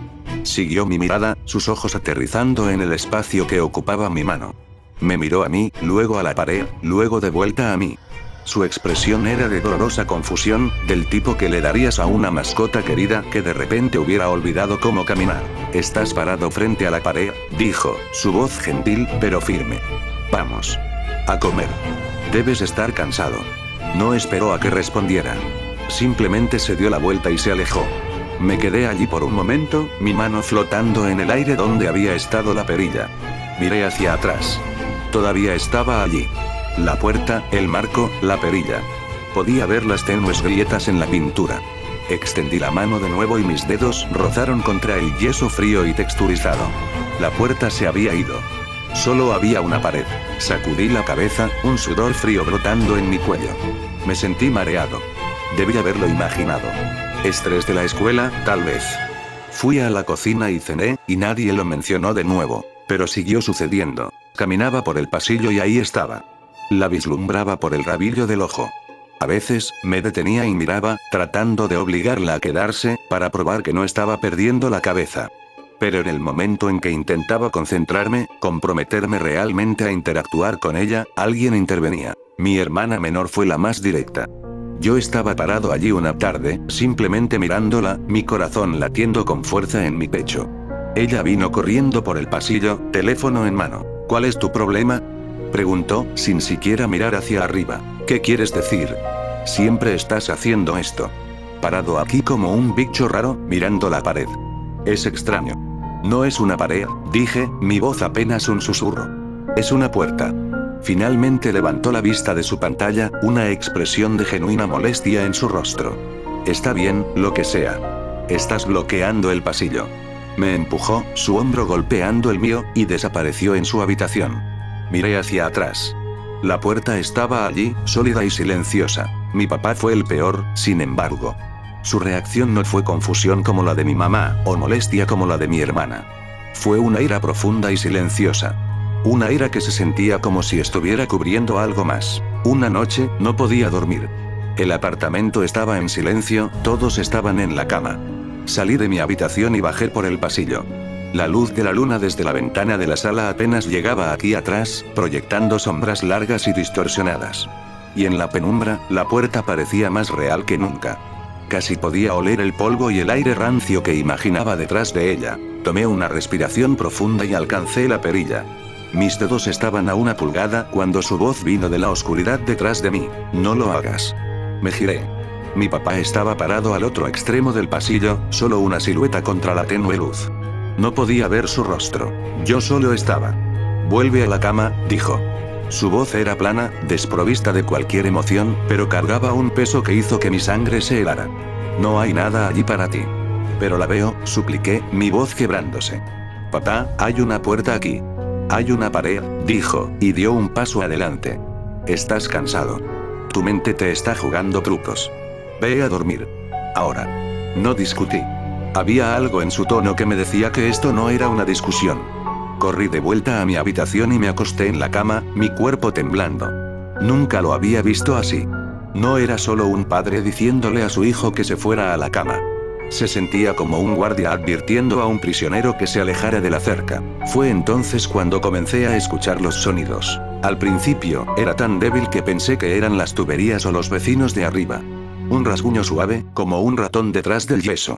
Siguió mi mirada, sus ojos aterrizando en el espacio que ocupaba mi mano. Me miró a mí, luego a la pared, luego de vuelta a mí. Su expresión era de dolorosa confusión, del tipo que le darías a una mascota querida que de repente hubiera olvidado cómo caminar. Estás parado frente a la pared, dijo, su voz gentil, pero firme. Vamos. A comer. Debes estar cansado. No esperó a que respondiera. Simplemente se dio la vuelta y se alejó. Me quedé allí por un momento, mi mano flotando en el aire donde había estado la perilla. Miré hacia atrás. Todavía estaba allí. La puerta, el marco, la perilla. Podía ver las tenues grietas en la pintura. Extendí la mano de nuevo y mis dedos rozaron contra el yeso frío y texturizado. La puerta se había ido. Solo había una pared. Sacudí la cabeza, un sudor frío brotando en mi cuello. Me sentí mareado. Debí haberlo imaginado. Estrés de la escuela, tal vez. Fui a la cocina y cené, y nadie lo mencionó de nuevo. Pero siguió sucediendo. Caminaba por el pasillo y ahí estaba. La vislumbraba por el rabillo del ojo. A veces, me detenía y miraba, tratando de obligarla a quedarse, para probar que no estaba perdiendo la cabeza. Pero en el momento en que intentaba concentrarme, comprometerme realmente a interactuar con ella, alguien intervenía. Mi hermana menor fue la más directa. Yo estaba parado allí una tarde, simplemente mirándola, mi corazón latiendo con fuerza en mi pecho. Ella vino corriendo por el pasillo, teléfono en mano. ¿Cuál es tu problema?, preguntó, sin siquiera mirar hacia arriba. ¿Qué quieres decir? Siempre estás haciendo esto. Parado aquí como un bicho raro, mirando la pared. Es extraño. No es una pared, dije, mi voz apenas un susurro. Es una puerta. Finalmente levantó la vista de su pantalla, una expresión de genuina molestia en su rostro. Está bien, lo que sea. Estás bloqueando el pasillo. Me empujó, su hombro golpeando el mío, y desapareció en su habitación. Miré hacia atrás. La puerta estaba allí, sólida y silenciosa. Mi papá fue el peor, sin embargo. Su reacción no fue confusión como la de mi mamá, o molestia como la de mi hermana. Fue una ira profunda y silenciosa. Una ira que se sentía como si estuviera cubriendo algo más. Una noche, no podía dormir. El apartamento estaba en silencio, todos estaban en la cama. Salí de mi habitación y bajé por el pasillo. La luz de la luna desde la ventana de la sala apenas llegaba aquí atrás, proyectando sombras largas y distorsionadas. Y en la penumbra, la puerta parecía más real que nunca. Casi podía oler el polvo y el aire rancio que imaginaba detrás de ella. Tomé una respiración profunda y alcancé la perilla. Mis dedos estaban a 1 pulgada cuando su voz vino de la oscuridad detrás de mí. No lo hagas. Me giré. Mi papá estaba parado al otro extremo del pasillo, solo una silueta contra la tenue luz. No podía ver su rostro. Yo solo estaba. Vuelve a la cama, dijo. Su voz era plana, desprovista de cualquier emoción, pero cargaba un peso que hizo que mi sangre se helara. No hay nada allí para ti. Pero la veo, supliqué, mi voz quebrándose. Papá, hay una puerta aquí. Hay una pared, dijo, y dio un paso adelante. Estás cansado. Tu mente te está jugando trucos. Ve a dormir. Ahora. No discutí. Había algo en su tono que me decía que esto no era una discusión. Corrí de vuelta a mi habitación y me acosté en la cama, mi cuerpo temblando. Nunca lo había visto así. No era solo un padre diciéndole a su hijo que se fuera a la cama. Se sentía como un guardia advirtiendo a un prisionero que se alejara de la cerca. Fue entonces cuando comencé a escuchar los sonidos. Al principio, era tan débil que pensé que eran las tuberías o los vecinos de arriba. Un rasguño suave, como un ratón detrás del yeso.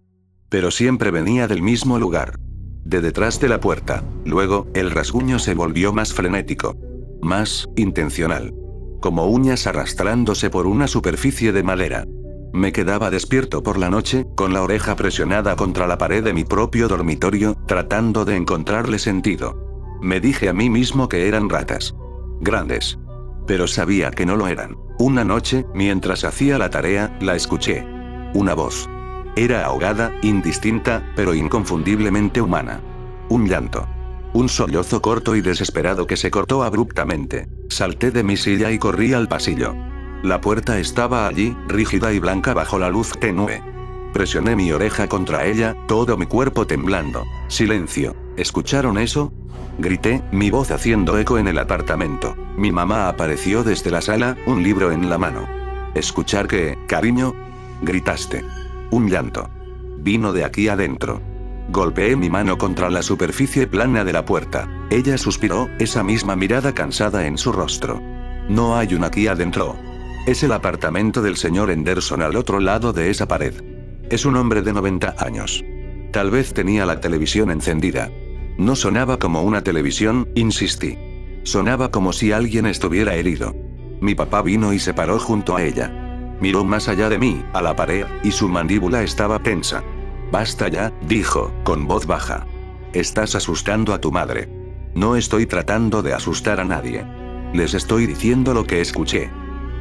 Pero siempre venía del mismo lugar. De detrás de la puerta. Luego, el rasguño se volvió más frenético. Más intencional. Como uñas arrastrándose por una superficie de madera. Me quedaba despierto por la noche, con la oreja presionada contra la pared de mi propio dormitorio, tratando de encontrarle sentido. Me dije a mí mismo que eran ratas. Grandes. Pero sabía que no lo eran. Una noche, mientras hacía la tarea, la escuché. Una voz. Era ahogada, indistinta, pero inconfundiblemente humana. Un llanto. Un sollozo corto y desesperado que se cortó abruptamente. Salté de mi silla y corrí al pasillo. La puerta estaba allí, rígida y blanca bajo la luz tenue. Presioné mi oreja contra ella, todo mi cuerpo temblando. Silencio. ¿Escucharon eso? Grité, mi voz haciendo eco en el apartamento. Mi mamá apareció desde la sala, un libro en la mano. ¿Escuchar qué, cariño? Gritaste. Un llanto. Vino de aquí adentro. Golpeé mi mano contra la superficie plana de la puerta. Ella suspiró, esa misma mirada cansada en su rostro. No hay un aquí adentro. Es el apartamento del señor Henderson al otro lado de esa pared. Es un hombre de 90 años. Tal vez tenía la televisión encendida. No sonaba como una televisión, insistí. Sonaba como si alguien estuviera herido. Mi papá vino y se paró junto a ella. Miró más allá de mí, a la pared, y su mandíbula estaba tensa. Basta ya, dijo, con voz baja. Estás asustando a tu madre. No estoy tratando de asustar a nadie. Les estoy diciendo lo que escuché.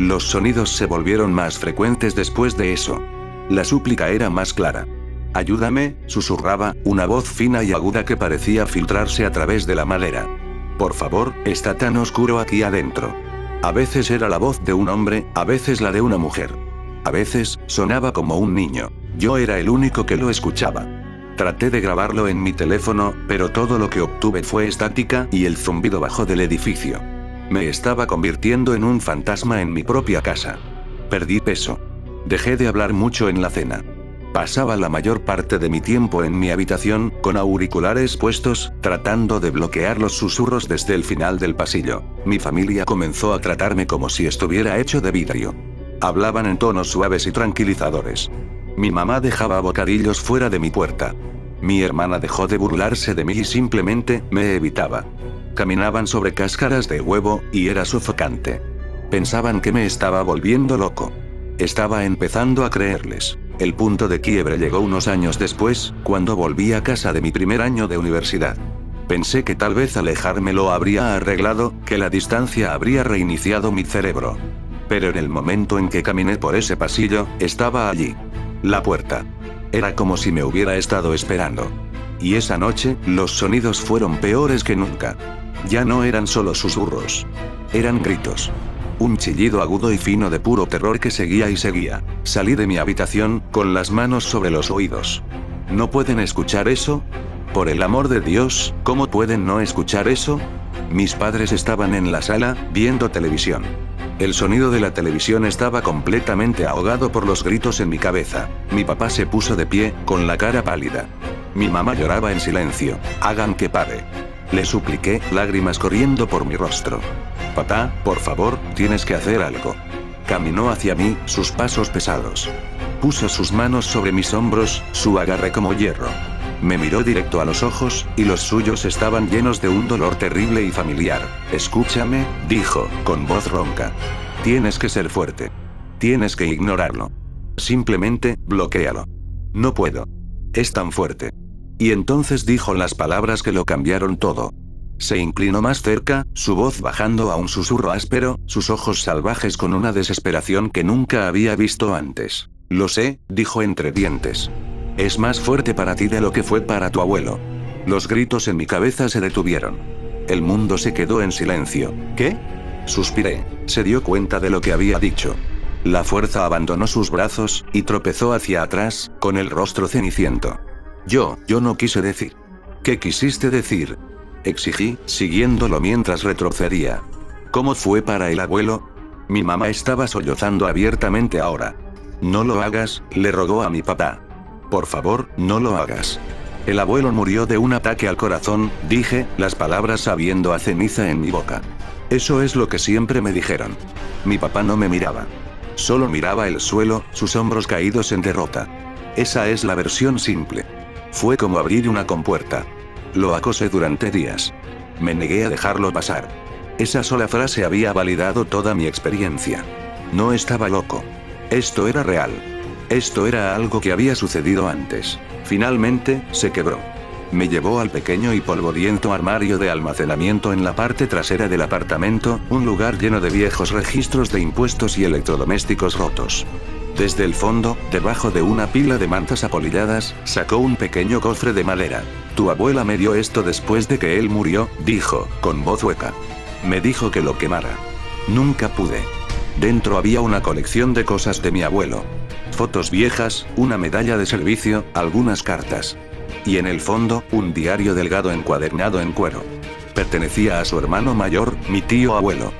Los sonidos se volvieron más frecuentes después de eso. La súplica era más clara. Ayúdame, susurraba, una voz fina y aguda que parecía filtrarse a través de la madera. Por favor, está tan oscuro aquí adentro. A veces era la voz de un hombre, a veces la de una mujer. A veces, sonaba como un niño. Yo era el único que lo escuchaba. Traté de grabarlo en mi teléfono, pero todo lo que obtuve fue estática y el zumbido bajo del edificio. Me estaba convirtiendo en un fantasma en mi propia casa. Perdí peso. Dejé de hablar mucho en la cena. Pasaba la mayor parte de mi tiempo en mi habitación, con auriculares puestos, tratando de bloquear los susurros desde el final del pasillo. Mi familia comenzó a tratarme como si estuviera hecho de vidrio. Hablaban en tonos suaves y tranquilizadores. Mi mamá dejaba bocadillos fuera de mi puerta. Mi hermana dejó de burlarse de mí y simplemente me evitaba. Caminaban sobre cáscaras de huevo, y era sofocante. Pensaban que me estaba volviendo loco. Estaba empezando a creerles. El punto de quiebre llegó unos años después, cuando volví a casa de mi primer año de universidad. Pensé que tal vez alejarme lo habría arreglado, que la distancia habría reiniciado mi cerebro. Pero en el momento en que caminé por ese pasillo, estaba allí. La puerta. Era como si me hubiera estado esperando. Y esa noche, los sonidos fueron peores que nunca. Ya no eran solo susurros. Eran gritos. Un chillido agudo y fino de puro terror que seguía y seguía. Salí de mi habitación, con las manos sobre los oídos. ¿No pueden escuchar eso? Por el amor de Dios, ¿cómo pueden no escuchar eso? Mis padres estaban en la sala, viendo televisión. El sonido de la televisión estaba completamente ahogado por los gritos en mi cabeza. Mi papá se puso de pie, con la cara pálida. Mi mamá lloraba en silencio. Hagan que pare. Le supliqué, lágrimas corriendo por mi rostro. Papá, por favor, tienes que hacer algo. Caminó hacia mí, sus pasos pesados. Puso sus manos sobre mis hombros, su agarre como hierro. Me miró directo a los ojos, y los suyos estaban llenos de un dolor terrible y familiar. Escúchame, dijo, con voz ronca. Tienes que ser fuerte. Tienes que ignorarlo. Simplemente, bloquéalo. No puedo. Es tan fuerte. Y entonces dijo las palabras que lo cambiaron todo. Se inclinó más cerca, su voz bajando a un susurro áspero, sus ojos salvajes con una desesperación que nunca había visto antes. Lo sé, dijo entre dientes. Es más fuerte para ti de lo que fue para tu abuelo. Los gritos en mi cabeza se detuvieron. El mundo se quedó en silencio. ¿Qué? Suspiré. Se dio cuenta de lo que había dicho. La fuerza abandonó sus brazos, y tropezó hacia atrás, con el rostro ceniciento. Yo no quise decir. ¿Qué quisiste decir? Exigí, siguiéndolo mientras retrocedía. ¿Cómo fue para el abuelo? Mi mamá estaba sollozando abiertamente ahora. No lo hagas, le rogó a mi papá. Por favor, no lo hagas. El abuelo murió de un ataque al corazón, dije, las palabras sabiendo a ceniza en mi boca. Eso es lo que siempre me dijeron. Mi papá no me miraba. Solo miraba el suelo, sus hombros caídos en derrota. Esa es la versión simple. Fue como abrir una compuerta. Lo acosé durante días. Me negué a dejarlo pasar. Esa sola frase había validado toda mi experiencia. No estaba loco. Esto era real. Esto era algo que había sucedido antes. Finalmente, se quebró. Me llevó al pequeño y polvoriento armario de almacenamiento en la parte trasera del apartamento, un lugar lleno de viejos registros de impuestos y electrodomésticos rotos. Desde el fondo, debajo de una pila de mantas apolilladas, sacó un pequeño cofre de madera. Tu abuela me dio esto después de que él murió, dijo, con voz hueca. Me dijo que lo quemara. Nunca pude. Dentro había una colección de cosas de mi abuelo. Fotos viejas, una medalla de servicio, algunas cartas. Y en el fondo, un diario delgado encuadernado en cuero. Pertenecía a su hermano mayor, mi tío abuelo.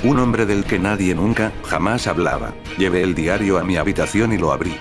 Un hombre del que nadie nunca, jamás hablaba. Llevé el diario a mi habitación y lo abrí.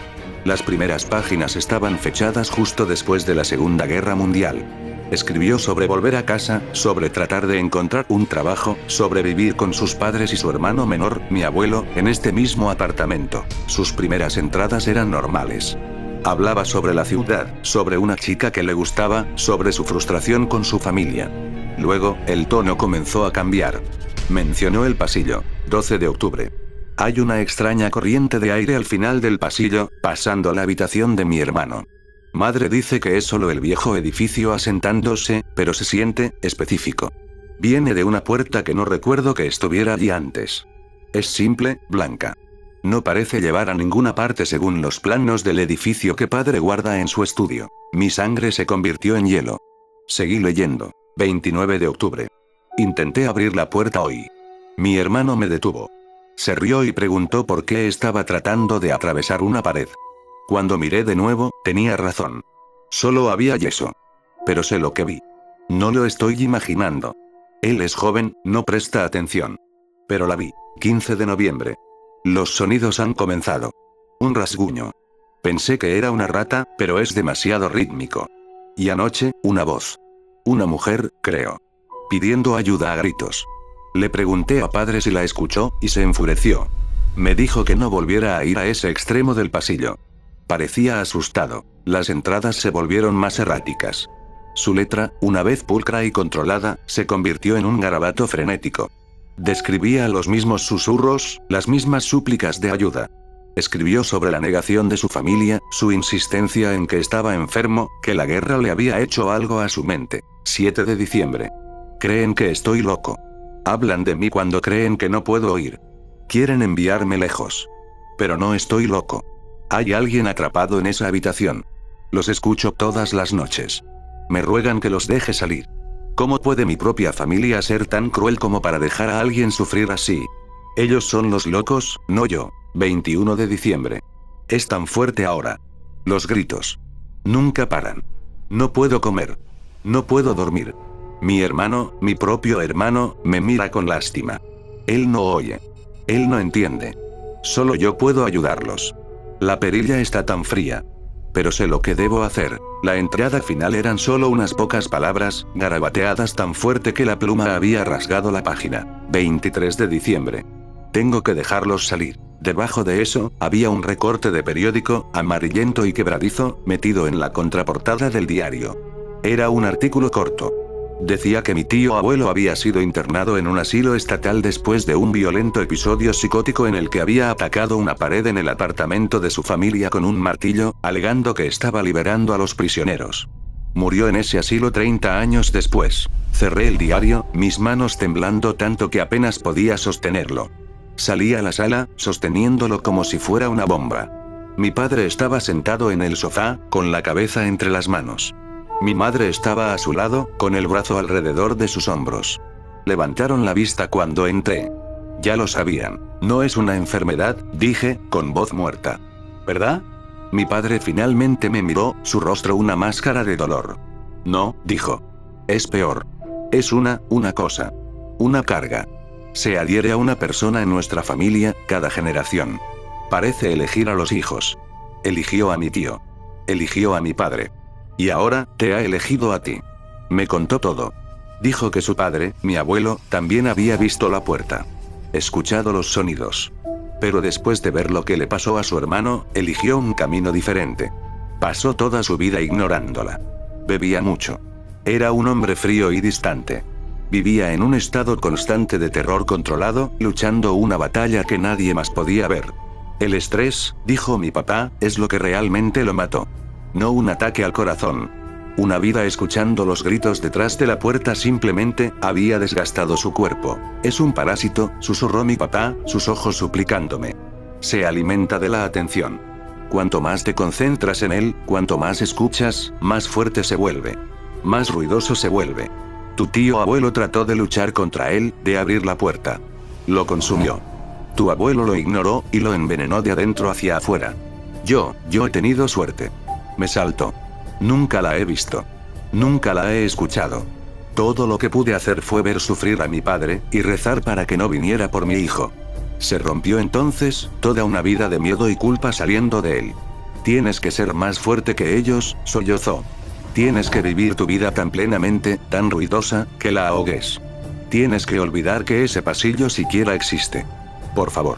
Las primeras páginas estaban fechadas justo después de la Segunda Guerra Mundial. Escribió sobre volver a casa, sobre tratar de encontrar un trabajo, sobre vivir con sus padres y su hermano menor, mi abuelo, en este mismo apartamento. Sus primeras entradas eran normales. Hablaba sobre la ciudad, sobre una chica que le gustaba, sobre su frustración con su familia. Luego, el tono comenzó a cambiar. Mencionó el pasillo. 12 de octubre. Hay una extraña corriente de aire al final del pasillo, pasando la habitación de mi hermano. Madre dice que es solo el viejo edificio asentándose, pero se siente específico. Viene de una puerta que no recuerdo que estuviera allí antes. Es simple, blanca. No parece llevar a ninguna parte según los planos del edificio que padre guarda en su estudio. Mi sangre se convirtió en hielo. Seguí leyendo. 29 de octubre. Intenté abrir la puerta hoy. Mi hermano me detuvo. Se rió y preguntó por qué estaba tratando de atravesar una pared. Cuando miré de nuevo, tenía razón. Solo había yeso. Pero sé lo que vi. No lo estoy imaginando. Él es joven, no presta atención. Pero la vi. 15 de noviembre. Los sonidos han comenzado. Un rasguño. Pensé que era una rata, pero es demasiado rítmico. Y anoche, una voz. Una mujer, creo. Pidiendo ayuda a gritos. Le pregunté a padre si la escuchó, y se enfureció. Me dijo que no volviera a ir a ese extremo del pasillo. Parecía asustado. Las entradas se volvieron más erráticas. Su letra, una vez pulcra y controlada, se convirtió en un garabato frenético. Describía los mismos susurros, las mismas súplicas de ayuda. Escribió sobre la negación de su familia, su insistencia en que estaba enfermo, que la guerra le había hecho algo a su mente. 7 de diciembre. Creen que estoy loco. Hablan de mí cuando creen que no puedo oír. Quieren enviarme lejos. Pero no estoy loco. Hay alguien atrapado en esa habitación. Los escucho todas las noches. Me ruegan que los deje salir. ¿Cómo puede mi propia familia ser tan cruel como para dejar a alguien sufrir así? Ellos son los locos, no yo. 21 de diciembre. Es tan fuerte ahora. Los gritos. Nunca paran. No puedo comer. No puedo dormir. Mi hermano, mi propio hermano, me mira con lástima. Él no oye. Él no entiende. Solo yo puedo ayudarlos. La perilla está tan fría. Pero sé lo que debo hacer. La entrada final eran solo unas pocas palabras, garabateadas tan fuerte que la pluma había rasgado la página. 23 de diciembre. Tengo que dejarlos salir. Debajo de eso, había un recorte de periódico, amarillento y quebradizo, metido en la contraportada del diario. Era un artículo corto. Decía que mi tío abuelo había sido internado en un asilo estatal después de un violento episodio psicótico en el que había atacado una pared en el apartamento de su familia con un martillo, alegando que estaba liberando a los prisioneros. Murió en ese asilo 30 años después. Cerré el diario, mis manos temblando tanto que apenas podía sostenerlo. Salí a la sala, sosteniéndolo como si fuera una bomba. Mi padre estaba sentado en el sofá, con la cabeza entre las manos. Mi madre estaba a su lado, con el brazo alrededor de sus hombros. Levantaron la vista cuando entré. Ya lo sabían. No es una enfermedad, dije, con voz muerta. ¿Verdad? Mi padre finalmente me miró, su rostro una máscara de dolor. No, dijo. Es peor. Es una cosa. Una carga. Se adhiere a una persona en nuestra familia, cada generación. Parece elegir a los hijos. Eligió a mi tío. eligió a mi padre. Y ahora, te ha elegido a ti. Me contó todo. Dijo que su padre, mi abuelo, también había visto la puerta. Escuchado los sonidos. Pero después de ver lo que le pasó a su hermano, eligió un camino diferente. Pasó toda su vida ignorándola. Bebía mucho. Era un hombre frío y distante. Vivía en un estado constante de terror controlado, luchando una batalla que nadie más podía ver. El estrés, dijo mi papá, es lo que realmente lo mató. No un ataque al corazón. Una vida escuchando los gritos detrás de la puerta simplemente había desgastado su cuerpo. Es un parásito, susurró mi papá, sus ojos suplicándome. Se alimenta de la atención. Cuanto más te concentras en él, cuanto más escuchas, más fuerte se vuelve. Más ruidoso se vuelve. Tu tío abuelo trató de luchar contra él, de abrir la puerta. Lo consumió. Tu abuelo lo ignoró, y lo envenenó de adentro hacia afuera. Yo he tenido suerte. Me saltó. Nunca la he visto. Nunca la he escuchado. Todo lo que pude hacer fue ver sufrir a mi padre, y rezar para que no viniera por mi hijo. Se rompió entonces, toda una vida de miedo y culpa saliendo de él. Tienes que ser más fuerte que ellos, sollozó. Tienes que vivir tu vida tan plenamente, tan ruidosa, que la ahogues. Tienes que olvidar que ese pasillo siquiera existe. Por favor.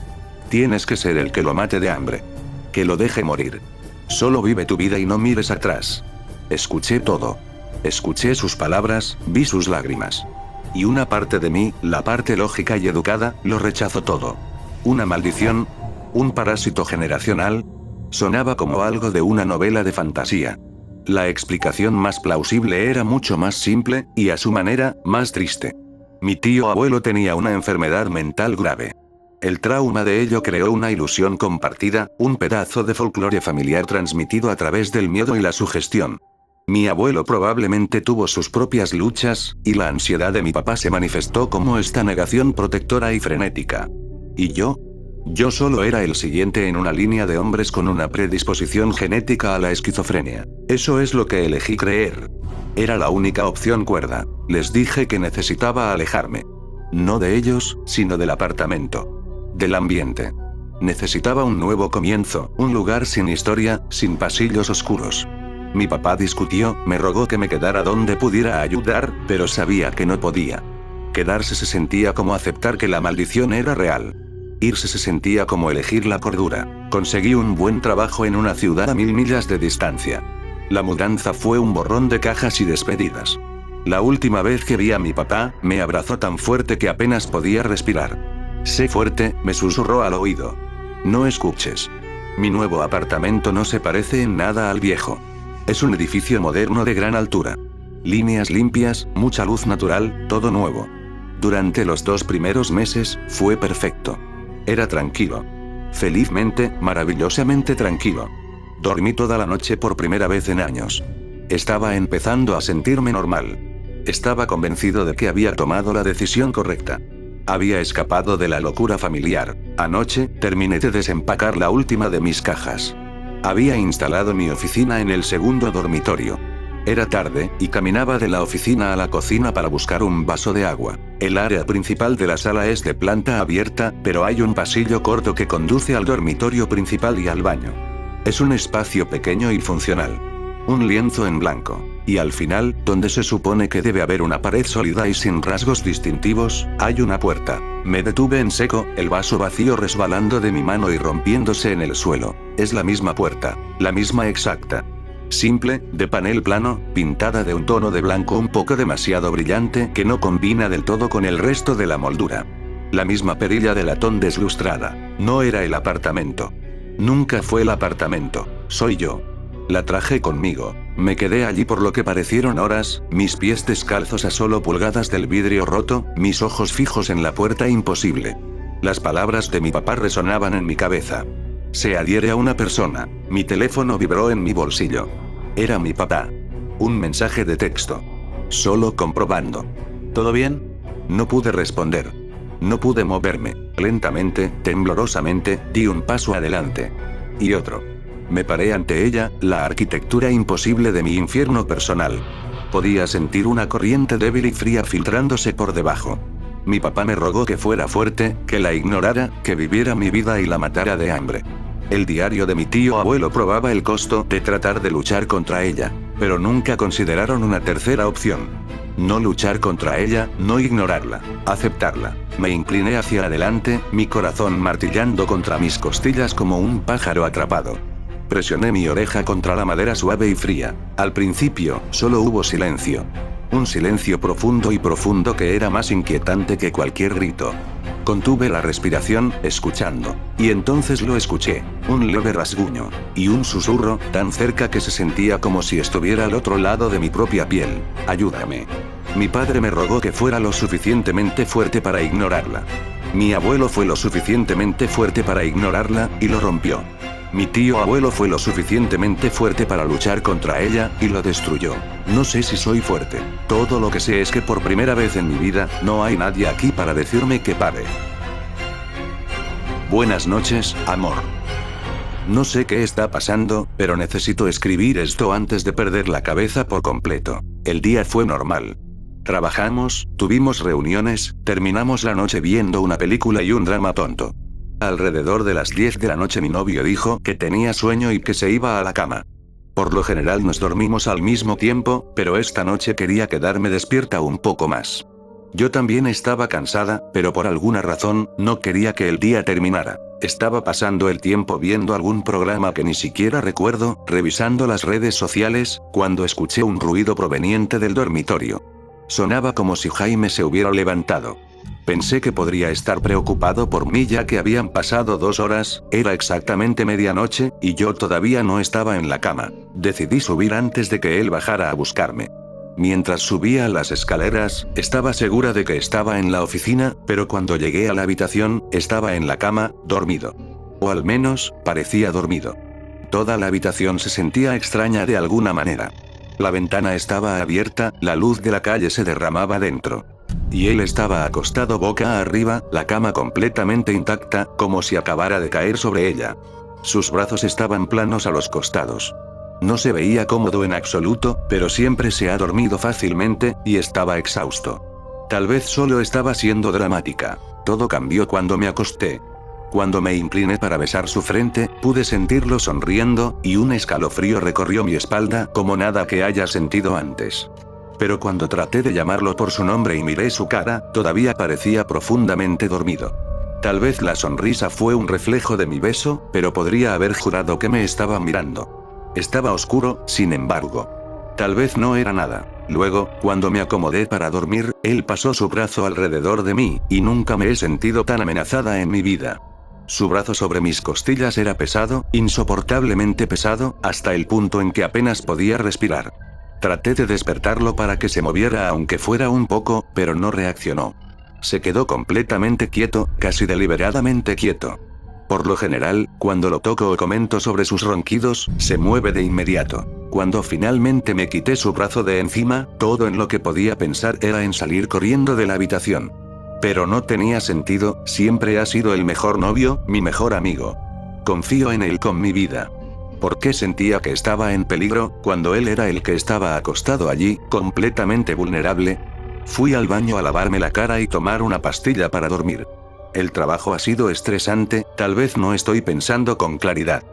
Tienes que ser el que lo mate de hambre. Que lo deje morir. Solo vive tu vida y no mires atrás. Escuché todo. Escuché sus palabras, vi sus lágrimas. Y una parte de mí, la parte lógica y educada, lo rechazó todo. Una maldición. Un parásito generacional. Sonaba como algo de una novela de fantasía. La explicación más plausible era mucho más simple, y a su manera, más triste. Mi tío abuelo tenía una enfermedad mental grave. El trauma de ello creó una ilusión compartida, un pedazo de folclore familiar transmitido a través del miedo y la sugestión. Mi abuelo probablemente tuvo sus propias luchas, y la ansiedad de mi papá se manifestó como esta negación protectora y frenética. ¿Y yo? Yo solo era el siguiente en una línea de hombres con una predisposición genética a la esquizofrenia. Eso es lo que elegí creer. Era la única opción cuerda. Les dije que necesitaba alejarme. No de ellos, sino del apartamento. Del ambiente. Necesitaba un nuevo comienzo, un lugar sin historia, sin pasillos oscuros. Mi papá discutió, me rogó que me quedara donde pudiera ayudar, pero sabía que no podía. Quedarse se sentía como aceptar que la maldición era real. Irse se sentía como elegir la cordura. Conseguí un buen trabajo en una ciudad a 1000 millas de distancia. La mudanza fue un borrón de cajas y despedidas. La última vez que vi a mi papá, me abrazó tan fuerte que apenas podía respirar. Sé fuerte, me susurró al oído. No escuches. Mi nuevo apartamento no se parece en nada al viejo. Es un edificio moderno de gran altura. Líneas limpias, mucha luz natural, todo nuevo. Durante los 2 primeros meses, fue perfecto. Era tranquilo. Felizmente, maravillosamente tranquilo. Dormí toda la noche por primera vez en años. Estaba empezando a sentirme normal. Estaba convencido de que había tomado la decisión correcta. Había escapado de la locura familiar. Anoche, terminé de desempacar la última de mis cajas. Había instalado mi oficina en el segundo dormitorio. Era tarde, y caminaba de la oficina a la cocina para buscar un vaso de agua. El área principal de la sala es de planta abierta, pero hay un pasillo corto que conduce al dormitorio principal y al baño. Es un espacio pequeño y funcional. Un lienzo en blanco. Y al final, donde se supone que debe haber una pared sólida y sin rasgos distintivos, hay una puerta. Me detuve en seco, el vaso vacío resbalando de mi mano y rompiéndose en el suelo. Es la misma puerta. La misma exacta. Simple, de panel plano, pintada de un tono de blanco un poco demasiado brillante que no combina del todo con el resto de la moldura. La misma perilla de latón deslustrada. No era el apartamento. Nunca fue el apartamento. Soy yo. La traje conmigo. Me quedé allí por lo que parecieron horas, mis pies descalzos a solo pulgadas del vidrio roto, mis ojos fijos en la puerta imposible. Las palabras de mi papá resonaban en mi cabeza. Se adhiere a una persona. Mi teléfono vibró en mi bolsillo. Era mi papá. Un mensaje de texto. Solo comprobando. ¿Todo bien? No pude responder. No pude moverme. Lentamente, temblorosamente, di un paso adelante. Y otro. Me paré ante ella, la arquitectura imposible de mi infierno personal. Podía sentir una corriente débil y fría filtrándose por debajo. Mi papá me rogó que fuera fuerte, que la ignorara, que viviera mi vida y la matara de hambre. El diario de mi tío abuelo probaba el costo de tratar de luchar contra ella, pero nunca consideraron una tercera opción. No luchar contra ella, no ignorarla, aceptarla. Me incliné hacia adelante, mi corazón martillando contra mis costillas como un pájaro atrapado. Presioné mi oreja contra la madera suave y fría. Al principio, solo hubo silencio. Un silencio profundo y profundo que era más inquietante que cualquier grito. Contuve la respiración, escuchando. Y entonces lo escuché. Un leve rasguño. Y un susurro, tan cerca que se sentía como si estuviera al otro lado de mi propia piel. Ayúdame. Mi padre me rogó que fuera lo suficientemente fuerte para ignorarla. Mi abuelo fue lo suficientemente fuerte para ignorarla, y lo rompió. Mi tío abuelo fue lo suficientemente fuerte para luchar contra ella, y lo destruyó. No sé si soy fuerte. Todo lo que sé es que por primera vez en mi vida, no hay nadie aquí para decirme que pare. Buenas noches, amor. No sé qué está pasando, pero necesito escribir esto antes de perder la cabeza por completo. El día fue normal. Trabajamos, tuvimos reuniones, terminamos la noche viendo una película y un drama tonto. Alrededor de las 10 de la noche mi novio dijo que tenía sueño y que se iba a la cama. Por lo general nos dormimos al mismo tiempo, pero esta noche quería quedarme despierta un poco más. Yo también estaba cansada, pero por alguna razón, no quería que el día terminara. Estaba pasando el tiempo viendo algún programa que ni siquiera recuerdo, revisando las redes sociales, cuando escuché un ruido proveniente del dormitorio. Sonaba como si Jaime se hubiera levantado. Pensé que podría estar preocupado por mí ya que habían pasado 2 horas, era exactamente medianoche, y yo todavía no estaba en la cama. Decidí subir antes de que él bajara a buscarme. Mientras subía las escaleras, estaba segura de que estaba en la oficina, pero cuando llegué a la habitación, estaba en la cama, dormido. O al menos, parecía dormido. Toda la habitación se sentía extraña de alguna manera. La ventana estaba abierta, la luz de la calle se derramaba dentro. Y él estaba acostado boca arriba, la cama completamente intacta, como si acabara de caer sobre ella. Sus brazos estaban planos a los costados. No se veía cómodo en absoluto, pero siempre se ha dormido fácilmente, y estaba exhausto. Tal vez solo estaba siendo dramática. Todo cambió cuando me acosté. Cuando me incliné para besar su frente, pude sentirlo sonriendo, y un escalofrío recorrió mi espalda como nada que haya sentido antes. Pero cuando traté de llamarlo por su nombre y miré su cara, todavía parecía profundamente dormido. Tal vez la sonrisa fue un reflejo de mi beso, pero podría haber jurado que me estaba mirando. Estaba oscuro, sin embargo. Tal vez no era nada. Luego, cuando me acomodé para dormir, él pasó su brazo alrededor de mí, y nunca me he sentido tan amenazada en mi vida. Su brazo sobre mis costillas era pesado, insoportablemente pesado, hasta el punto en que apenas podía respirar. Traté de despertarlo para que se moviera aunque fuera un poco, pero no reaccionó. Se quedó completamente quieto, casi deliberadamente quieto. Por lo general, cuando lo toco o comento sobre sus ronquidos, se mueve de inmediato. Cuando finalmente me quité su brazo de encima, todo en lo que podía pensar era en salir corriendo de la habitación. Pero no tenía sentido, siempre ha sido el mejor novio, mi mejor amigo. Confío en él con mi vida. ¿Por qué sentía que estaba en peligro, cuando él era el que estaba acostado allí, completamente vulnerable? Fui al baño a lavarme la cara y tomar una pastilla para dormir. El trabajo ha sido estresante, tal vez no estoy pensando con claridad.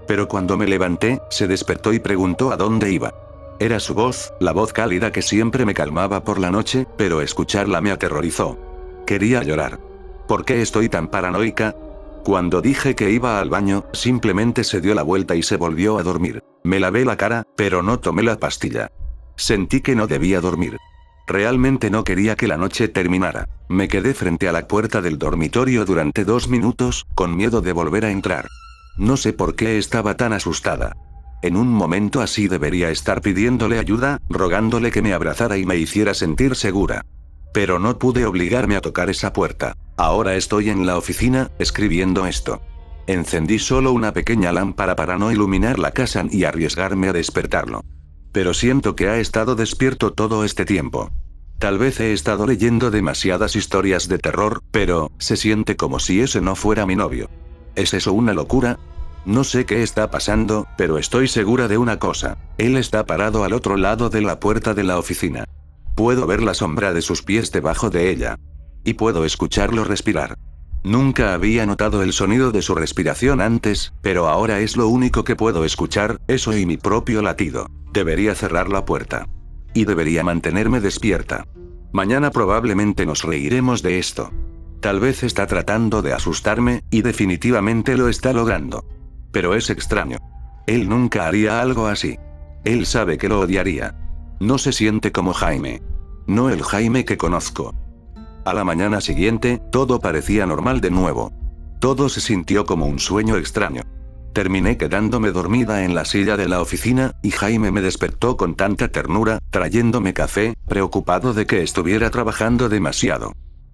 Pero cuando me levanté, se despertó y preguntó a dónde iba. Era su voz, la voz cálida que siempre me calmaba por la noche, pero escucharla me aterrorizó. Quería llorar. ¿Por qué estoy tan paranoica? Cuando dije que iba al baño, simplemente se dio la vuelta y se volvió a dormir. Me lavé la cara, pero no tomé la pastilla. Sentí que no debía dormir. Realmente no quería que la noche terminara. Me quedé frente a la puerta del dormitorio durante 2 minutos, con miedo de volver a entrar. No sé por qué estaba tan asustada. En un momento así debería estar pidiéndole ayuda, rogándole que me abrazara y me hiciera sentir segura. Pero no pude obligarme a tocar esa puerta. Ahora estoy en la oficina, escribiendo esto. Encendí solo una pequeña lámpara para no iluminar la casa y arriesgarme a despertarlo. Pero siento que ha estado despierto todo este tiempo. Tal vez he estado leyendo demasiadas historias de terror, pero se siente como si ese no fuera mi novio. ¿Es eso una locura? No sé qué está pasando, pero estoy segura de una cosa. Él está parado al otro lado de la puerta de la oficina. Puedo ver la sombra de sus pies debajo de ella. Y puedo escucharlo respirar. Nunca había notado el sonido de su respiración antes, pero ahora es lo único que puedo escuchar, eso y mi propio latido. Debería cerrar la puerta. Y debería mantenerme despierta. Mañana probablemente nos reiremos de esto. Tal vez está tratando de asustarme, y definitivamente lo está logrando. Pero es extraño. Él nunca haría algo así. Él sabe que lo odiaría. No se siente como Jaime. No el Jaime que conozco. A la mañana siguiente, todo parecía normal de nuevo. Todo se sintió como un sueño extraño. Terminé quedándome dormida en la silla de la oficina, y Jaime me despertó con tanta ternura, trayéndome café, preocupado de que estuviera trabajando demasiado.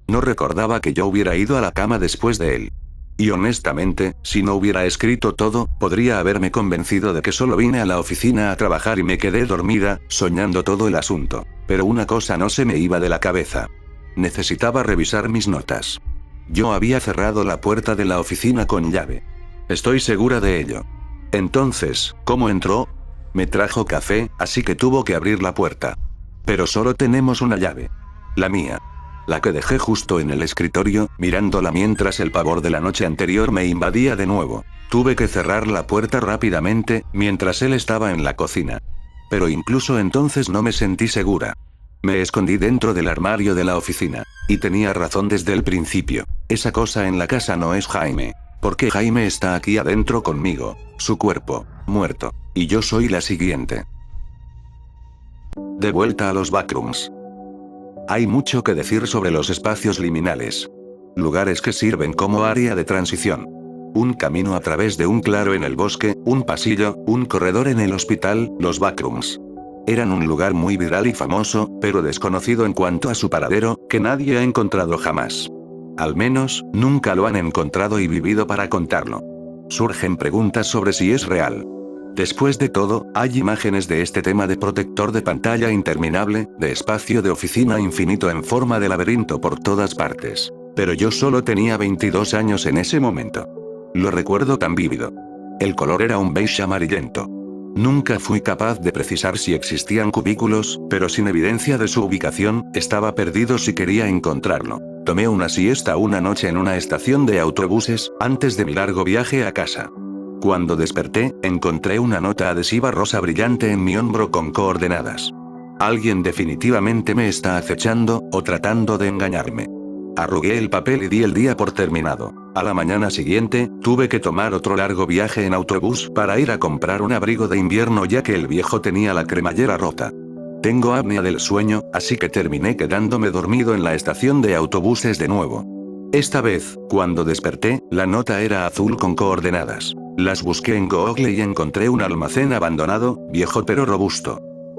No recordaba que yo hubiera ido a la cama después de él. Y honestamente, si no hubiera escrito todo, podría haberme convencido de que solo vine a la oficina a trabajar y me quedé dormida, soñando todo el asunto. Pero una cosa no se me iba de la cabeza. Necesitaba revisar mis notas. Yo había cerrado la puerta de la oficina con llave. Estoy segura de ello. Entonces, ¿cómo entró? Me trajo café, así que tuvo que abrir la puerta. Pero solo tenemos una llave. La mía. La que dejé justo en el escritorio, mirándola mientras el pavor de la noche anterior me invadía de nuevo. Tuve que cerrar la puerta rápidamente, mientras él estaba en la cocina. Pero incluso entonces no me sentí segura. Me escondí dentro del armario de la oficina. Y tenía razón desde el principio. Esa cosa en la casa no es Jaime. Porque Jaime está aquí adentro conmigo. Su cuerpo, muerto. Y yo soy la siguiente. De vuelta a los backrooms. Hay mucho que decir sobre los espacios liminales. Lugares que sirven como área de transición. Un camino a través de un claro en el bosque, un pasillo, un corredor en el hospital, los backrooms. Eran un lugar muy viral y famoso, pero desconocido en cuanto a su paradero, que nadie ha encontrado jamás. Al menos, nunca lo han encontrado y vivido para contarlo. Surgen preguntas sobre si es real. Después de todo, hay imágenes de este tema de protector de pantalla interminable, de espacio de oficina infinito en forma de laberinto por todas partes. Pero yo solo tenía 22 años en ese momento. Lo recuerdo tan vívido. El color era un beige amarillento. Nunca fui capaz de precisar si existían cubículos, pero sin evidencia de su ubicación, estaba perdido si quería encontrarlo. Tomé una siesta una noche en una estación de autobuses, antes de mi largo viaje a casa. Cuando desperté, encontré una nota adhesiva rosa brillante en mi hombro con coordenadas. Alguien definitivamente me está acechando, o tratando de engañarme. Arrugué el papel y di el día por terminado. A la mañana siguiente, tuve que tomar otro largo viaje en autobús para ir a comprar un abrigo de invierno ya que el viejo tenía la cremallera rota. Tengo apnea del sueño, así que terminé quedándome dormido en la estación de autobuses de nuevo. Esta vez, cuando desperté, la nota era azul con coordenadas. Las busqué en Google y encontré un almacén abandonado, viejo pero robusto.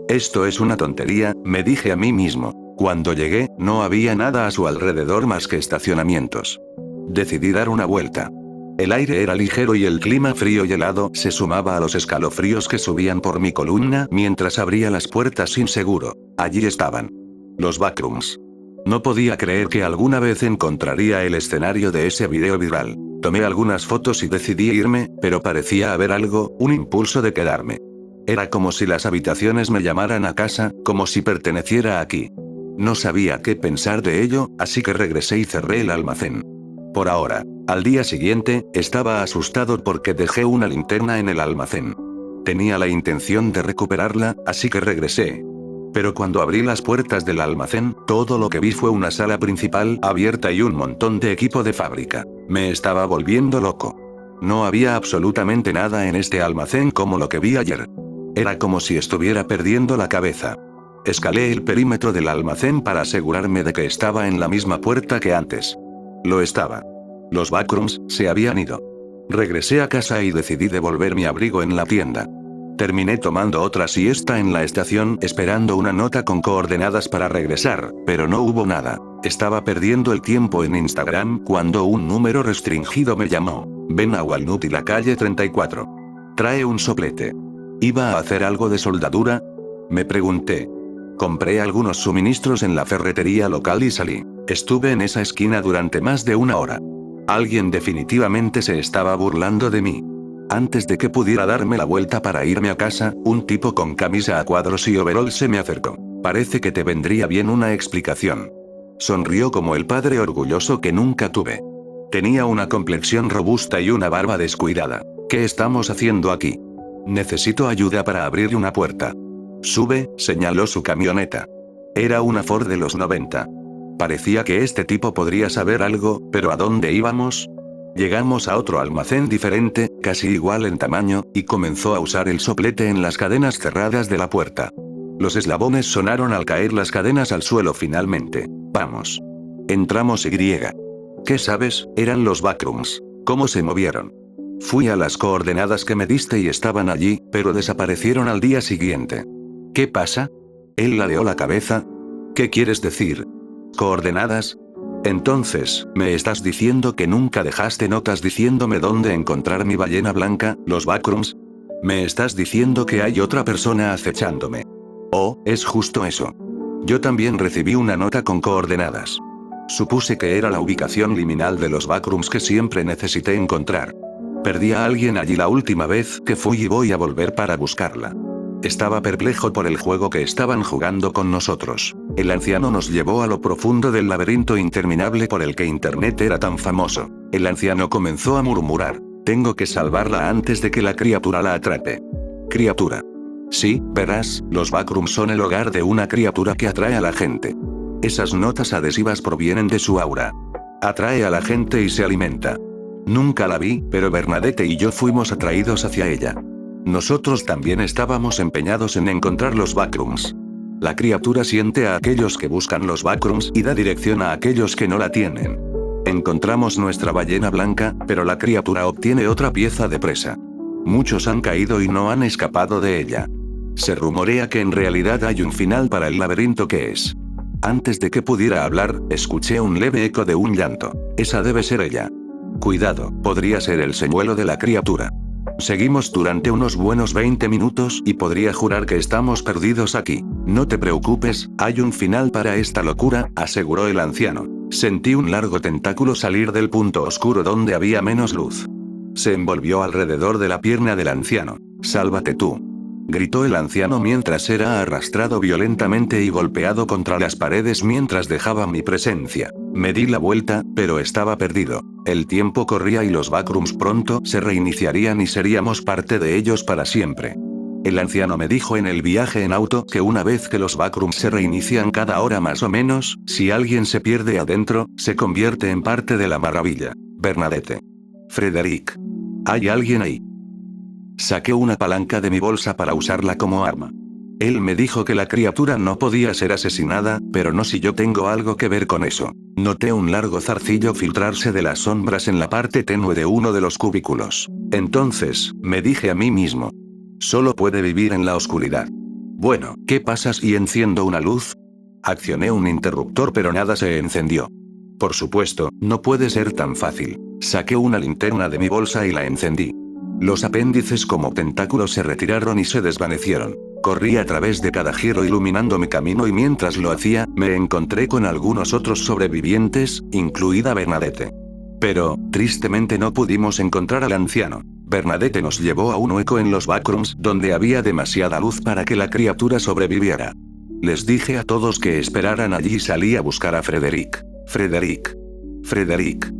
Esto es una tontería, me dije a mí mismo. Cuando llegué, no había nada a su alrededor más que estacionamientos. Decidí dar una vuelta. El aire era ligero y el clima frío y helado se sumaba a los escalofríos que subían por mi columna mientras abría las puertas sin seguro. Allí estaban. Los backrooms. No podía creer que alguna vez encontraría el escenario de ese video viral. Tomé algunas fotos y decidí irme, pero parecía haber algo, un impulso de quedarme. Era como si las habitaciones me llamaran a casa, como si perteneciera aquí. No sabía qué pensar de ello, así que regresé y cerré el almacén. Por ahora. Al día siguiente, estaba asustado porque dejé una linterna en el almacén. Tenía la intención de recuperarla, así que regresé. Pero cuando abrí las puertas del almacén, todo lo que vi fue una sala principal abierta y un montón de equipo de fábrica. Me estaba volviendo loco. No había absolutamente nada en este almacén como lo que vi ayer. Era como si estuviera perdiendo la cabeza. Escalé el perímetro del almacén para asegurarme de que estaba en la misma puerta que antes. Lo estaba. Los backrooms se habían ido. Regresé a casa y decidí devolver mi abrigo en la tienda. Terminé tomando otra siesta en la estación esperando una nota con coordenadas para regresar, pero no hubo nada. Estaba perdiendo el tiempo en Instagram cuando un número restringido me llamó. Ven a Walnut y la calle 34. Trae un soplete. ¿Iba a hacer algo de soldadura? Me pregunté. Compré algunos suministros en la ferretería local y salí. Estuve en esa esquina durante más de una hora. Alguien definitivamente se estaba burlando de mí. Antes de que pudiera darme la vuelta para irme a casa, un tipo con camisa a cuadros y overol se me acercó. Parece que te vendría bien una explicación. Sonrió como el padre orgulloso que nunca tuve. Tenía una complexión robusta y una barba descuidada. ¿Qué estamos haciendo aquí? Necesito ayuda para abrir una puerta. Sube, señaló su camioneta. Era una Ford de los 90. Parecía que este tipo podría saber algo, pero ¿a dónde íbamos? Llegamos a otro almacén diferente, casi igual en tamaño, y comenzó a usar el soplete en las cadenas cerradas de la puerta. Los eslabones sonaron al caer las cadenas al suelo finalmente. Vamos. Entramos y. ¿Qué sabes? Eran los backrooms. ¿Cómo se movieron? Fui a las coordenadas que me diste y estaban allí, pero desaparecieron al día siguiente. ¿Qué pasa? Él ladeó la cabeza. ¿Qué quieres decir? ¿Coordenadas? Entonces, ¿me estás diciendo que nunca dejaste notas diciéndome dónde encontrar mi ballena blanca, los backrooms? ¿Me estás diciendo que hay otra persona acechándome? Oh, es justo eso. Yo también recibí una nota con coordenadas. Supuse que era la ubicación liminal de los backrooms que siempre necesité encontrar. Perdí a alguien allí la última vez que fui y voy a volver para buscarla. Estaba perplejo por el juego que estaban jugando con nosotros. El anciano nos llevó a lo profundo del laberinto interminable por el que Internet era tan famoso. El anciano comenzó a murmurar. Tengo que salvarla antes de que la criatura la atrape. ¿Criatura? Sí, verás, los backrooms son el hogar de una criatura que atrae a la gente. Esas notas adhesivas provienen de su aura. Atrae a la gente y se alimenta. Nunca la vi, pero Bernadette y yo fuimos atraídos hacia ella. Nosotros también estábamos empeñados en encontrar los backrooms. La criatura siente a aquellos que buscan los backrooms y da dirección a aquellos que no la tienen. Encontramos nuestra ballena blanca, pero la criatura obtiene otra pieza de presa. Muchos han caído y no han escapado de ella. Se rumorea que en realidad hay un final para el laberinto que es. Antes de que pudiera hablar, escuché un leve eco de un llanto. Esa debe ser ella. Cuidado, podría ser el señuelo de la criatura. Seguimos durante unos buenos 20 minutos y podría jurar que estamos perdidos aquí. No te preocupes, hay un final para esta locura, aseguró el anciano. Sentí un largo tentáculo salir del punto oscuro donde había menos luz. Se envolvió alrededor de la pierna del anciano. Sálvate tú. Gritó el anciano mientras era arrastrado violentamente y golpeado contra las paredes mientras dejaba mi presencia. Me di la vuelta, pero estaba perdido. El tiempo corría y los backrooms pronto se reiniciarían y seríamos parte de ellos para siempre. El anciano me dijo en el viaje en auto que una vez que los backrooms se reinician cada hora más o menos, si alguien se pierde adentro, se convierte en parte de la maravilla. Bernadette. Frederick. ¿Hay alguien ahí? Saqué una palanca de mi bolsa para usarla como arma. Él me dijo que la criatura no podía ser asesinada, pero no si yo tengo algo que ver con eso. Noté un largo zarcillo filtrarse de las sombras en la parte tenue de uno de los cubículos. Entonces, me dije a mí mismo. Solo puede vivir en la oscuridad. Bueno, ¿qué pasa si enciendo una luz? Accioné un interruptor pero nada se encendió. Por supuesto, no puede ser tan fácil. Saqué una linterna de mi bolsa y la encendí. Los apéndices como tentáculos se retiraron y se desvanecieron. Corrí a través de cada giro iluminando mi camino y mientras lo hacía, me encontré con algunos otros sobrevivientes, incluida Bernadette. Pero, tristemente no pudimos encontrar al anciano. Bernadette nos llevó a un hueco en los backrooms donde había demasiada luz para que la criatura sobreviviera. Les dije a todos que esperaran allí y salí a buscar a Frederick. Frederick. Frederick.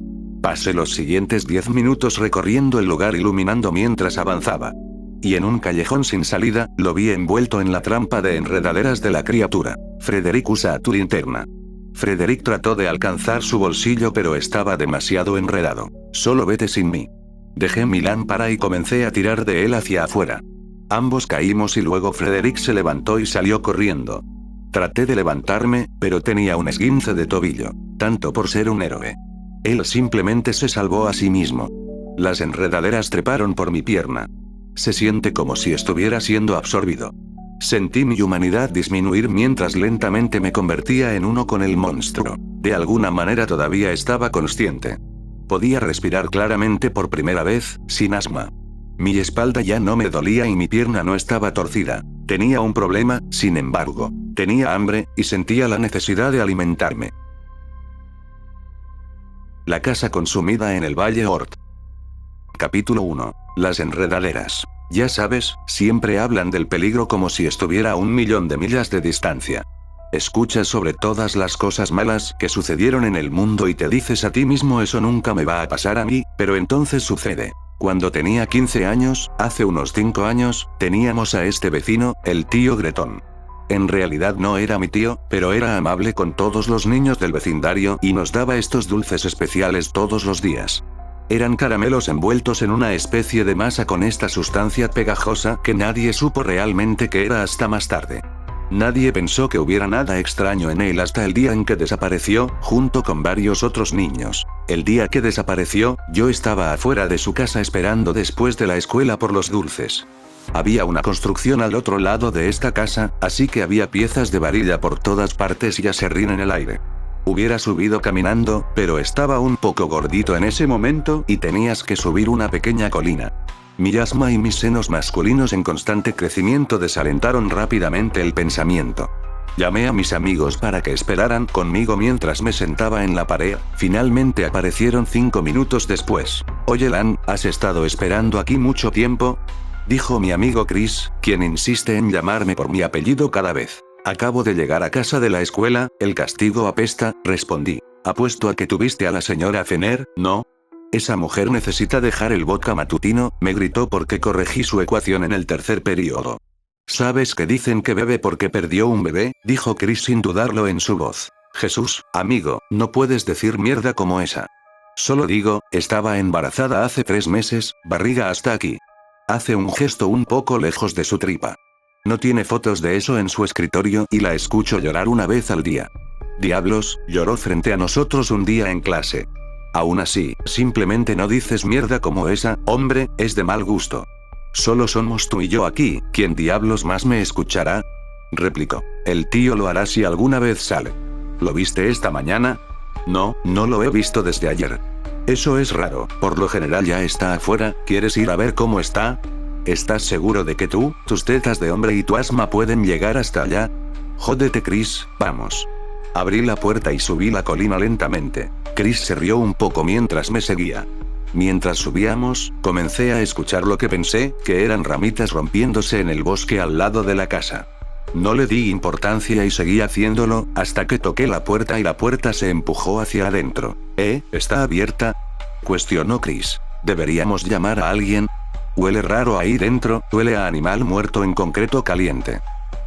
Pasé los siguientes 10 minutos recorriendo el lugar iluminando mientras avanzaba. Y en un callejón sin salida, lo vi envuelto en la trampa de enredaderas de la criatura. Frederick, usa tu linterna. Frederick trató de alcanzar su bolsillo pero estaba demasiado enredado. Solo vete sin mí. Dejé mi lámpara y comencé a tirar de él hacia afuera. Ambos caímos y luego Frederick se levantó y salió corriendo. Traté de levantarme, pero tenía un esguince de tobillo. Tanto por ser un héroe. Él simplemente se salvó a sí mismo. Las enredaderas treparon por mi pierna. Se siente como si estuviera siendo absorbido. Sentí mi humanidad disminuir mientras lentamente me convertía en uno con el monstruo. De alguna manera todavía estaba consciente. Podía respirar claramente por primera vez, sin asma. Mi espalda ya no me dolía y mi pierna no estaba torcida. Tenía un problema, sin embargo. Tenía hambre, y sentía la necesidad de alimentarme. La casa consumida en el Valle Ort. Capítulo 1. Las enredaderas. Ya sabes, siempre hablan del peligro como si estuviera a 1.000.000 de millas de distancia. Escuchas sobre todas las cosas malas que sucedieron en el mundo y te dices a ti mismo eso nunca me va a pasar a mí, pero entonces sucede. Cuando tenía 15 años, hace unos 5 años, teníamos a este vecino, el tío Gretón. En realidad no era mi tío, pero era amable con todos los niños del vecindario y nos daba estos dulces especiales todos los días. Eran caramelos envueltos en una especie de masa con esta sustancia pegajosa que nadie supo realmente qué era hasta más tarde. Nadie pensó que hubiera nada extraño en él hasta el día en que desapareció, junto con varios otros niños. El día que desapareció, yo estaba afuera de su casa esperando después de la escuela por los dulces. Había una construcción al otro lado de esta casa, así que había piezas de varilla por todas partes y aserrín en el aire. Hubiera subido caminando, pero estaba un poco gordito en ese momento y tenías que subir una pequeña colina. Mi asma y mis senos masculinos en constante crecimiento desalentaron rápidamente el pensamiento. Llamé a mis amigos para que esperaran conmigo mientras me sentaba en la pared. Finalmente aparecieron 5 minutos después. Oye Lan, ¿has estado esperando aquí mucho tiempo? Dijo mi amigo Chris, quien insiste en llamarme por mi apellido cada vez. Acabo de llegar a casa de la escuela, el castigo apesta, respondí. Apuesto a que tuviste a la señora Fener, ¿no? Esa mujer necesita dejar el vodka matutino, me gritó porque corregí su ecuación en el tercer periodo. ¿Sabes que dicen que bebe porque perdió un bebé? Dijo Chris sin dudarlo en su voz. Jesús, amigo, no puedes decir mierda como esa. Solo digo, estaba embarazada hace 3 meses, barriga hasta aquí. Hace un gesto un poco lejos de su tripa. No tiene fotos de eso en su escritorio y la escucho llorar una vez al día. Diablos, lloró frente a nosotros un día en clase. Aún así, simplemente no dices mierda como esa, hombre, es de mal gusto. Solo somos tú y yo aquí, ¿quién diablos más me escuchará? Replicó. El tío lo hará si alguna vez sale. ¿Lo viste esta mañana? No, no lo he visto desde ayer. Eso es raro, por lo general ya está afuera, ¿quieres ir a ver cómo está? ¿Estás seguro de que tú, tus tetas de hombre y tu asma pueden llegar hasta allá? Jódete Chris, vamos. Abrí la puerta y subí la colina lentamente. Chris se rió un poco mientras me seguía. Mientras subíamos, comencé a escuchar lo que pensé, que eran ramitas rompiéndose en el bosque al lado de la casa. No le di importancia y seguí haciéndolo, hasta que toqué la puerta y la puerta se empujó hacia adentro. ¿Está abierta? Cuestionó Chris. ¿Deberíamos llamar a alguien? Huele raro ahí dentro, huele a animal muerto, en concreto caliente.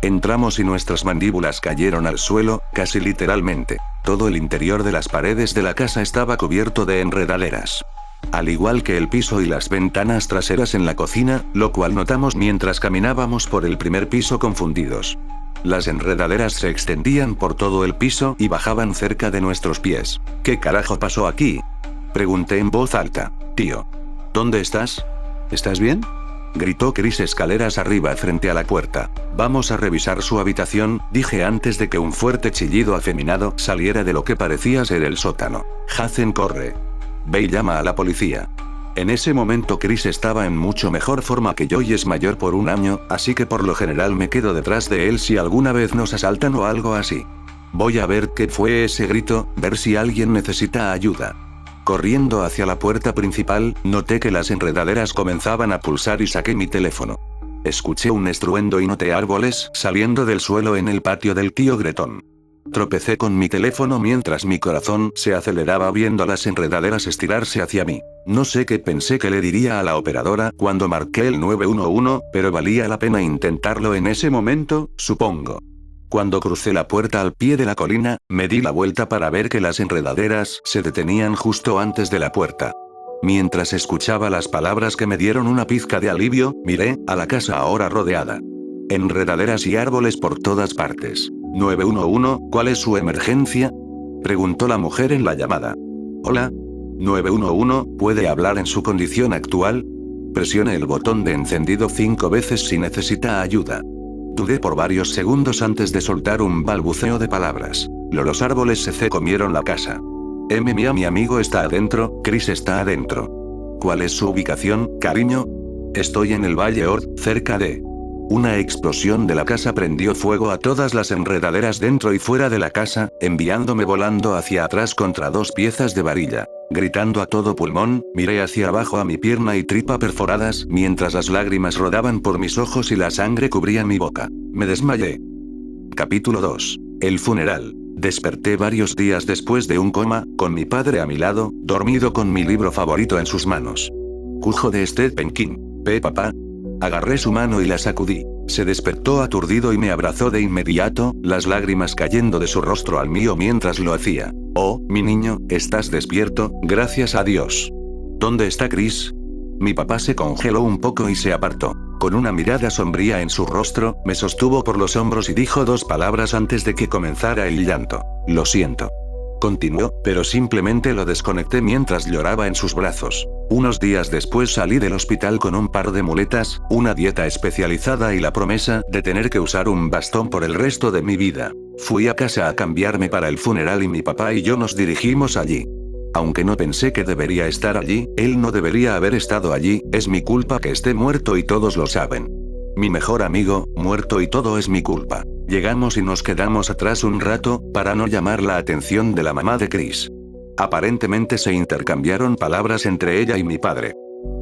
Entramos y nuestras mandíbulas cayeron al suelo, casi literalmente. Todo el interior de las paredes de la casa estaba cubierto de enredaderas. Al igual que el piso y las ventanas traseras en la cocina, lo cual notamos mientras caminábamos por el primer piso confundidos. Las enredaderas se extendían por todo el piso y bajaban cerca de nuestros pies. ¿Qué carajo pasó aquí? Pregunté en voz alta. Tío. ¿Dónde estás? ¿Estás bien? Gritó Chris escaleras arriba frente a la puerta. Vamos a revisar su habitación, dije antes de que un fuerte chillido afeminado saliera de lo que parecía ser el sótano. Hazen corre. Ve y llama a la policía. En ese momento Chris estaba en mucho mejor forma que yo y es mayor por 1 año, así que por lo general me quedo detrás de él si alguna vez nos asaltan o algo así. Voy a ver qué fue ese grito, ver si alguien necesita ayuda. Corriendo hacia la puerta principal, noté que las enredaderas comenzaban a pulsar y saqué mi teléfono. Escuché un estruendo y noté árboles saliendo del suelo en el patio del tío Gretón. Tropecé con mi teléfono mientras mi corazón se aceleraba viendo las enredaderas estirarse hacia mí. No sé qué pensé que le diría a la operadora cuando marqué el 911, pero valía la pena intentarlo en ese momento, supongo. Cuando crucé la puerta al pie de la colina, me di la vuelta para ver que las enredaderas se detenían justo antes de la puerta. Mientras escuchaba las palabras que me dieron una pizca de alivio, miré a la casa ahora rodeada. Enredaderas y árboles por todas partes. 911, ¿cuál es su emergencia? Preguntó la mujer en la llamada. Hola. 911, ¿puede hablar en su condición actual? Presione el botón de encendido 5 veces si necesita ayuda. Dudé por varios segundos antes de soltar un balbuceo de palabras. Los árboles se comieron la casa. Mi amigo está adentro, Chris está adentro. ¿Cuál es su ubicación, cariño? Estoy en el Valle Ord, cerca de... Una explosión de la casa prendió fuego a todas las enredaderas dentro y fuera de la casa, enviándome volando hacia atrás contra 2 piezas de varilla. Gritando a todo pulmón, miré hacia abajo a mi pierna y tripa perforadas, mientras las lágrimas rodaban por mis ojos y la sangre cubría mi boca. Me desmayé. Capítulo 2. El funeral. Desperté varios días después de un coma, con mi padre a mi lado, dormido con mi libro favorito en sus manos. Cujo de Stephen King. Papá. Agarré su mano y la sacudí. Se despertó aturdido y me abrazó de inmediato, las lágrimas cayendo de su rostro al mío mientras lo hacía. Oh, mi niño, estás despierto, gracias a Dios. ¿Dónde está Chris? Mi papá se congeló un poco y se apartó. Con una mirada sombría en su rostro, me sostuvo por los hombros y dijo 2 palabras antes de que comenzara el llanto. Lo siento. Continuó, pero simplemente lo desconecté mientras lloraba en sus brazos. Unos días después salí del hospital con un par de muletas, una dieta especializada y la promesa de tener que usar un bastón por el resto de mi vida. Fui a casa a cambiarme para el funeral y mi papá y yo nos dirigimos allí. Aunque no pensé que debería estar allí, él no debería haber estado allí, es mi culpa que esté muerto y todos lo saben. Mi mejor amigo, muerto y todo es mi culpa. Llegamos y nos quedamos atrás un rato, para no llamar la atención de la mamá de Chris. Aparentemente se intercambiaron palabras entre ella y mi padre.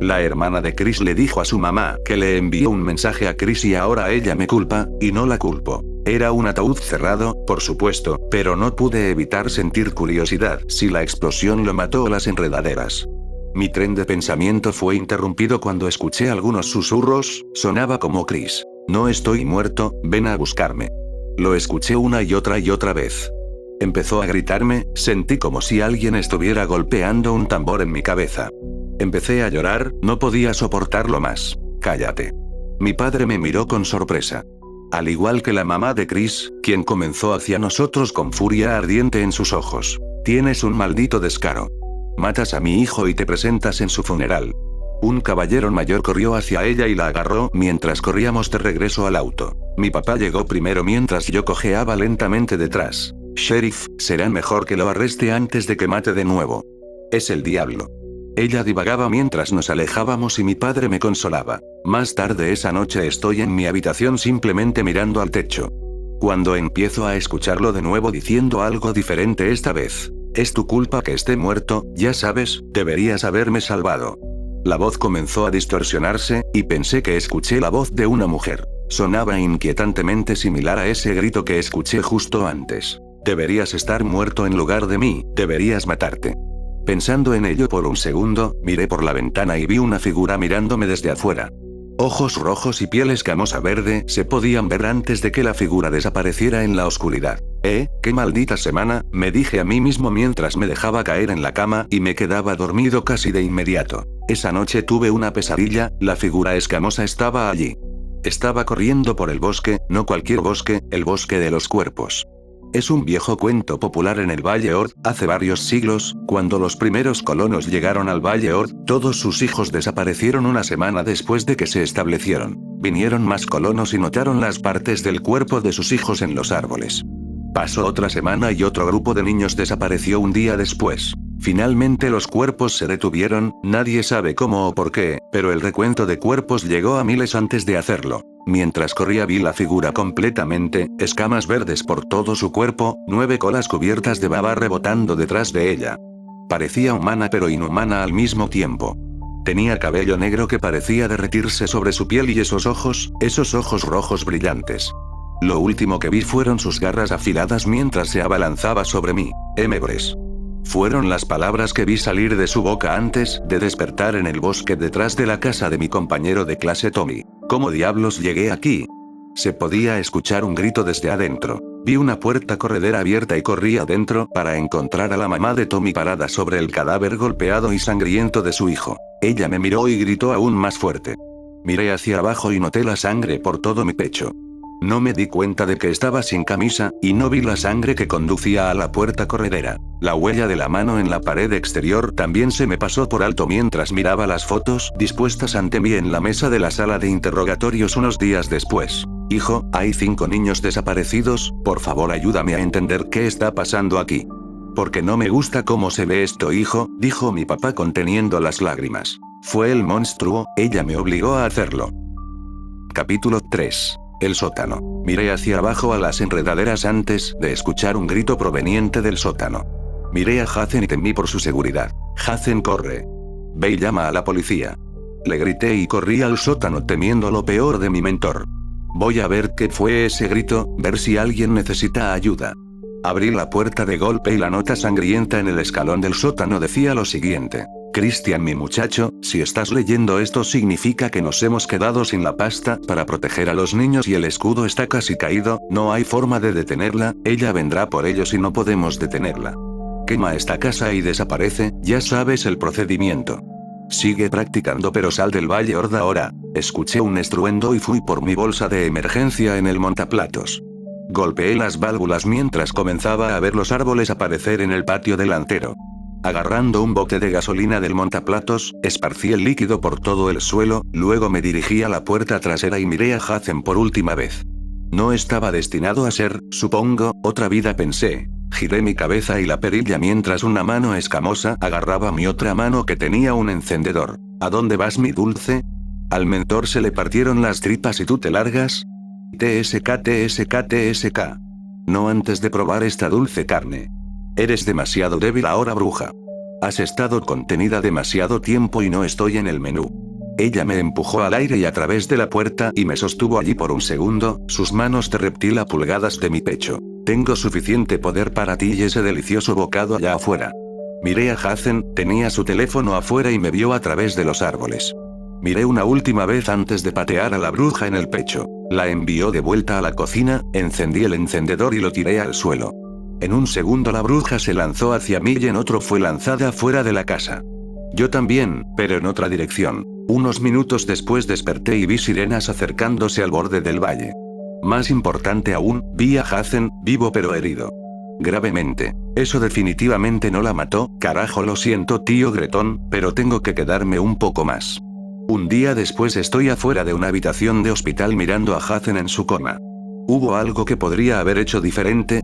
La hermana de Chris le dijo a su mamá que le envió un mensaje a Chris y ahora ella me culpa, y no la culpo. Era un ataúd cerrado, por supuesto, pero no pude evitar sentir curiosidad si la explosión lo mató o las enredaderas. Mi tren de pensamiento fue interrumpido cuando escuché algunos susurros, sonaba como Chris. No estoy muerto, ven a buscarme. Lo escuché una y otra vez. Empezó a gritarme, sentí como si alguien estuviera golpeando un tambor en mi cabeza. Empecé a llorar, no podía soportarlo más. Cállate. Mi padre me miró con sorpresa. Al igual que la mamá de Chris, quien comenzó hacia nosotros con furia ardiente en sus ojos. Tienes un maldito descaro. Matas a mi hijo y te presentas en su funeral. Un caballero mayor corrió hacia ella y la agarró mientras corríamos de regreso al auto. Mi papá llegó primero mientras yo cojeaba lentamente detrás. Sheriff, será mejor que lo arreste antes de que mate de nuevo. Es el diablo. Ella divagaba mientras nos alejábamos y mi padre me consolaba. Más tarde esa noche estoy en mi habitación simplemente mirando al techo. Cuando empiezo a escucharlo de nuevo diciendo algo diferente esta vez. Es tu culpa que esté muerto, ya sabes, deberías haberme salvado. La voz comenzó a distorsionarse, y pensé que escuché la voz de una mujer. Sonaba inquietantemente similar a ese grito que escuché justo antes. Deberías estar muerto en lugar de mí, deberías matarte. Pensando en ello por un segundo, miré por la ventana y vi una figura mirándome desde afuera. Ojos rojos y piel escamosa verde se podían ver antes de que la figura desapareciera en la oscuridad. ¡Qué maldita semana!, me dije a mí mismo mientras me dejaba caer en la cama y me quedaba dormido casi de inmediato. Esa noche tuve una pesadilla, la figura escamosa estaba allí. Estaba corriendo por el bosque, no cualquier bosque, el bosque de los cuerpos. Es un viejo cuento popular en el Valle Ord, hace varios siglos, cuando los primeros colonos llegaron al Valle Ord, todos sus hijos desaparecieron una semana después de que se establecieron. Vinieron más colonos y notaron las partes del cuerpo de sus hijos en los árboles. Pasó otra semana y otro grupo de niños desapareció un día después. Finalmente los cuerpos se detuvieron, nadie sabe cómo o por qué, pero el recuento de cuerpos llegó a miles antes de hacerlo. Mientras corría vi la figura completamente, escamas verdes por todo su cuerpo, 9 colas cubiertas de baba rebotando detrás de ella. Parecía humana pero inhumana al mismo tiempo. Tenía cabello negro que parecía derretirse sobre su piel y esos ojos rojos brillantes. Lo último que vi fueron sus garras afiladas mientras se abalanzaba sobre mí. Emebres. Fueron las palabras que vi salir de su boca antes de despertar en el bosque detrás de la casa de mi compañero de clase Tommy. ¿Cómo diablos llegué aquí? Se podía escuchar un grito desde adentro. Vi una puerta corredera abierta y corrí adentro para encontrar a la mamá de Tommy parada sobre el cadáver golpeado y sangriento de su hijo. Ella me miró y gritó aún más fuerte. Miré hacia abajo y noté la sangre por todo mi pecho. No me di cuenta de que estaba sin camisa, y no vi la sangre que conducía a la puerta corredera. La huella de la mano en la pared exterior también se me pasó por alto mientras miraba las fotos dispuestas ante mí en la mesa de la sala de interrogatorios unos días después. Hijo, hay 5 niños desaparecidos, por favor ayúdame a entender qué está pasando aquí. Porque no me gusta cómo se ve esto, hijo, dijo mi papá conteniendo las lágrimas. Fue el monstruo, ella me obligó a hacerlo. Capítulo 3. El sótano. Miré hacia abajo a las enredaderas antes de escuchar un grito proveniente del sótano. Miré a Hazen y temí por su seguridad. Hazen, corre. Ve y llama a la policía. Le grité y corrí al sótano temiendo lo peor de mi mentor. Voy a ver qué fue ese grito, ver si alguien necesita ayuda. Abrí la puerta de golpe y la nota sangrienta en el escalón del sótano decía lo siguiente. Cristian, mi muchacho, si estás leyendo esto significa que nos hemos quedado sin la pasta para proteger a los niños y el escudo está casi caído, no hay forma de detenerla, ella vendrá por ellos y no podemos detenerla. Quema esta casa y desaparece, ya sabes el procedimiento. Sigue practicando pero sal del Valle Horda ahora. Escuché un estruendo y fui por mi bolsa de emergencia en el montaplatos. Golpeé las válvulas mientras comenzaba a ver los árboles aparecer en el patio delantero. Agarrando un bote de gasolina del montaplatos, esparcí el líquido por todo el suelo, luego me dirigí a la puerta trasera y miré a Hazen por última vez. No estaba destinado a ser, supongo, otra vida pensé. Giré mi cabeza y la perilla mientras una mano escamosa agarraba mi otra mano que tenía un encendedor. ¿A dónde vas, mi dulce? Al mentor se le partieron las tripas y tú te largas. TSK. No antes de probar esta dulce carne. Eres demasiado débil ahora, bruja. Has estado contenida demasiado tiempo y no estoy en el menú. Ella me empujó al aire y a través de la puerta y me sostuvo allí por un segundo, sus manos de reptil a pulgadas de mi pecho. Tengo suficiente poder para ti y ese delicioso bocado allá afuera. Miré a Hazen, tenía su teléfono afuera y me vio a través de los árboles. Miré una última vez antes de patear a la bruja en el pecho. La envió de vuelta a la cocina, encendí el encendedor y lo tiré al suelo. En un segundo la bruja se lanzó hacia mí y en otro fue lanzada fuera de la casa. Yo también, pero en otra dirección. Unos minutos después desperté y vi sirenas acercándose al borde del valle. Más importante aún, vi a Hazen, vivo pero herido. Gravemente. Eso definitivamente no la mató, carajo, lo siento tío Gretón, pero tengo que quedarme un poco más. Un día después estoy afuera de una habitación de hospital mirando a Hazen en su coma. ¿Hubo algo que podría haber hecho diferente?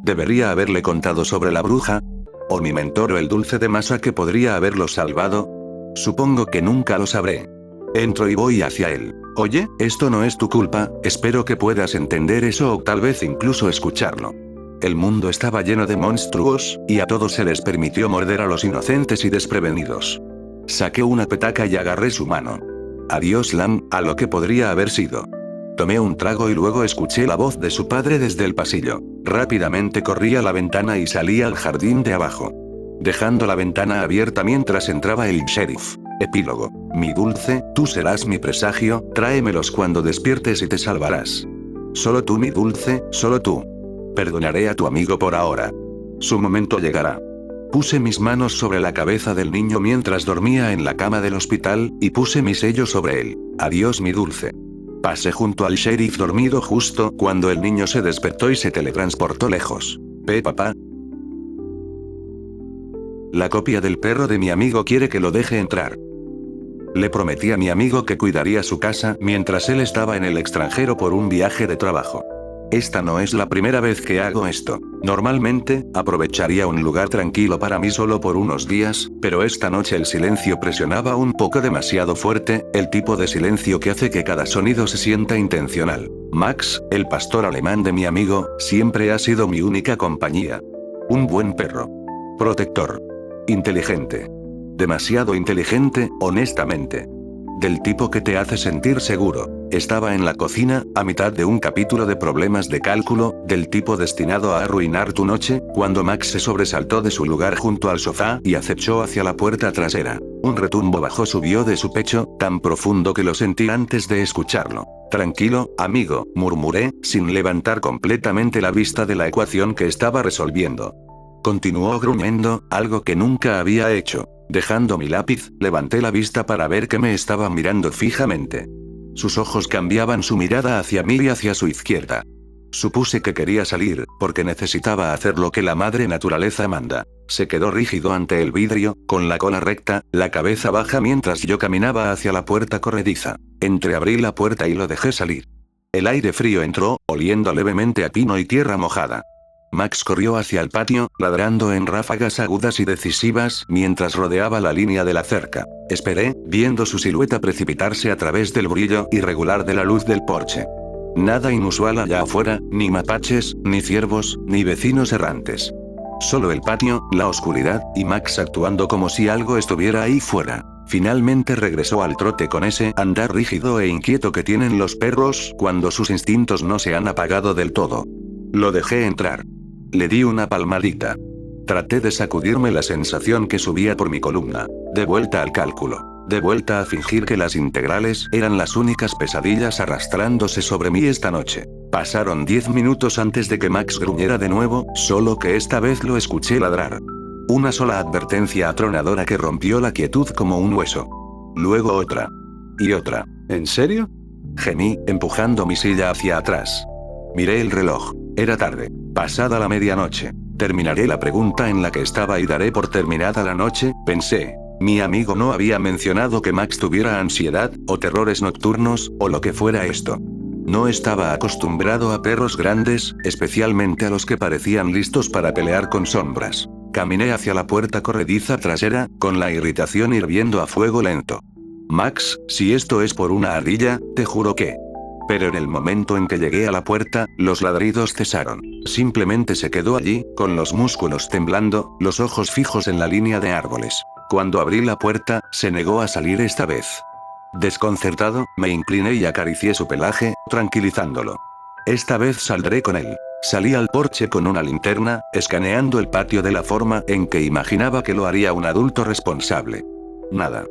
¿Debería haberle contado sobre la bruja? ¿O mi mentor o el dulce de masa que podría haberlo salvado? Supongo que nunca lo sabré. Entro y voy hacia él. Oye, esto no es tu culpa, espero que puedas entender eso o tal vez incluso escucharlo. El mundo estaba lleno de monstruos, y a todos se les permitió morder a los inocentes y desprevenidos. Saqué una petaca y agarré su mano. Adiós, Lam, a lo que podría haber sido. Tomé un trago y luego escuché la voz de su padre desde el pasillo. Rápidamente corrí a la ventana y salí al jardín de abajo. Dejando la ventana abierta mientras entraba el sheriff. Epílogo. Mi dulce, tú serás mi presagio, tráemelos cuando despiertes y te salvarás. Solo tú, mi dulce, solo tú. Perdonaré a tu amigo por ahora. Su momento llegará. Puse mis manos sobre la cabeza del niño mientras dormía en la cama del hospital, y puse mi sello sobre él. Adiós, mi dulce. Pasé junto al sheriff dormido justo cuando el niño se despertó y se teletransportó lejos. Papá. La copia del perro de mi amigo quiere que lo deje entrar. Le prometí a mi amigo que cuidaría su casa mientras él estaba en el extranjero por un viaje de trabajo. Esta no es la primera vez que hago esto. Normalmente, aprovecharía un lugar tranquilo para mí solo por unos días, pero esta noche el silencio presionaba un poco demasiado fuerte, el tipo de silencio que hace que cada sonido se sienta intencional. Max, el pastor alemán de mi amigo, siempre ha sido mi única compañía. Un buen perro. Protector. Inteligente. Demasiado inteligente, honestamente. Del tipo que te hace sentir seguro. Estaba en la cocina, a mitad de un capítulo de problemas de cálculo, del tipo destinado a arruinar tu noche, cuando Max se sobresaltó de su lugar junto al sofá y acechó hacia la puerta trasera. Un retumbo bajo subió de su pecho, tan profundo que lo sentí antes de escucharlo. Tranquilo, amigo, murmuré, sin levantar completamente la vista de la ecuación que estaba resolviendo. Continuó gruñendo, algo que nunca había hecho. Dejando mi lápiz, levanté la vista para ver que me estaba mirando fijamente. Sus ojos cambiaban su mirada hacia mí y hacia su izquierda. Supuse que quería salir, porque necesitaba hacer lo que la madre naturaleza manda. Se quedó rígido ante el vidrio, con la cola recta, la cabeza baja mientras yo caminaba hacia la puerta corrediza. Entreabrí la puerta y lo dejé salir. El aire frío entró, oliendo levemente a pino y tierra mojada. Max corrió hacia el patio, ladrando en ráfagas agudas y decisivas, mientras rodeaba la línea de la cerca. Esperé, viendo su silueta precipitarse a través del brillo irregular de la luz del porche. Nada inusual allá afuera, ni mapaches, ni ciervos, ni vecinos errantes. Solo el patio, la oscuridad, y Max actuando como si algo estuviera ahí fuera. Finalmente regresó al trote con ese andar rígido e inquieto que tienen los perros cuando sus instintos no se han apagado del todo. Lo dejé entrar. Le di una palmadita. Traté de sacudirme la sensación que subía por mi columna. De vuelta al cálculo. De vuelta a fingir que las integrales eran las únicas pesadillas arrastrándose sobre mí esta noche. Pasaron 10 minutos antes de que Max gruñera de nuevo, solo que esta vez lo escuché ladrar. Una sola advertencia atronadora que rompió la quietud como un hueso. Luego otra. Y otra. ¿En serio? Gemí, empujando mi silla hacia atrás. Miré el reloj. Era tarde. Pasada la medianoche. Terminaré la pregunta en la que estaba y daré por terminada la noche, pensé. Mi amigo no había mencionado que Max tuviera ansiedad, o terrores nocturnos, o lo que fuera esto. No estaba acostumbrado a perros grandes, especialmente a los que parecían listos para pelear con sombras. Caminé hacia la puerta corrediza trasera, con la irritación hirviendo a fuego lento. Max, si esto es por una ardilla, te juro que... Pero en el momento en que llegué a la puerta, los ladridos cesaron. Simplemente se quedó allí, con los músculos temblando, los ojos fijos en la línea de árboles. Cuando abrí la puerta, se negó a salir esta vez. Desconcertado, me incliné y acaricié su pelaje, tranquilizándolo. Esta vez saldré con él. Salí al porche con una linterna, escaneando el patio de la forma en que imaginaba que lo haría un adulto responsable. Nada.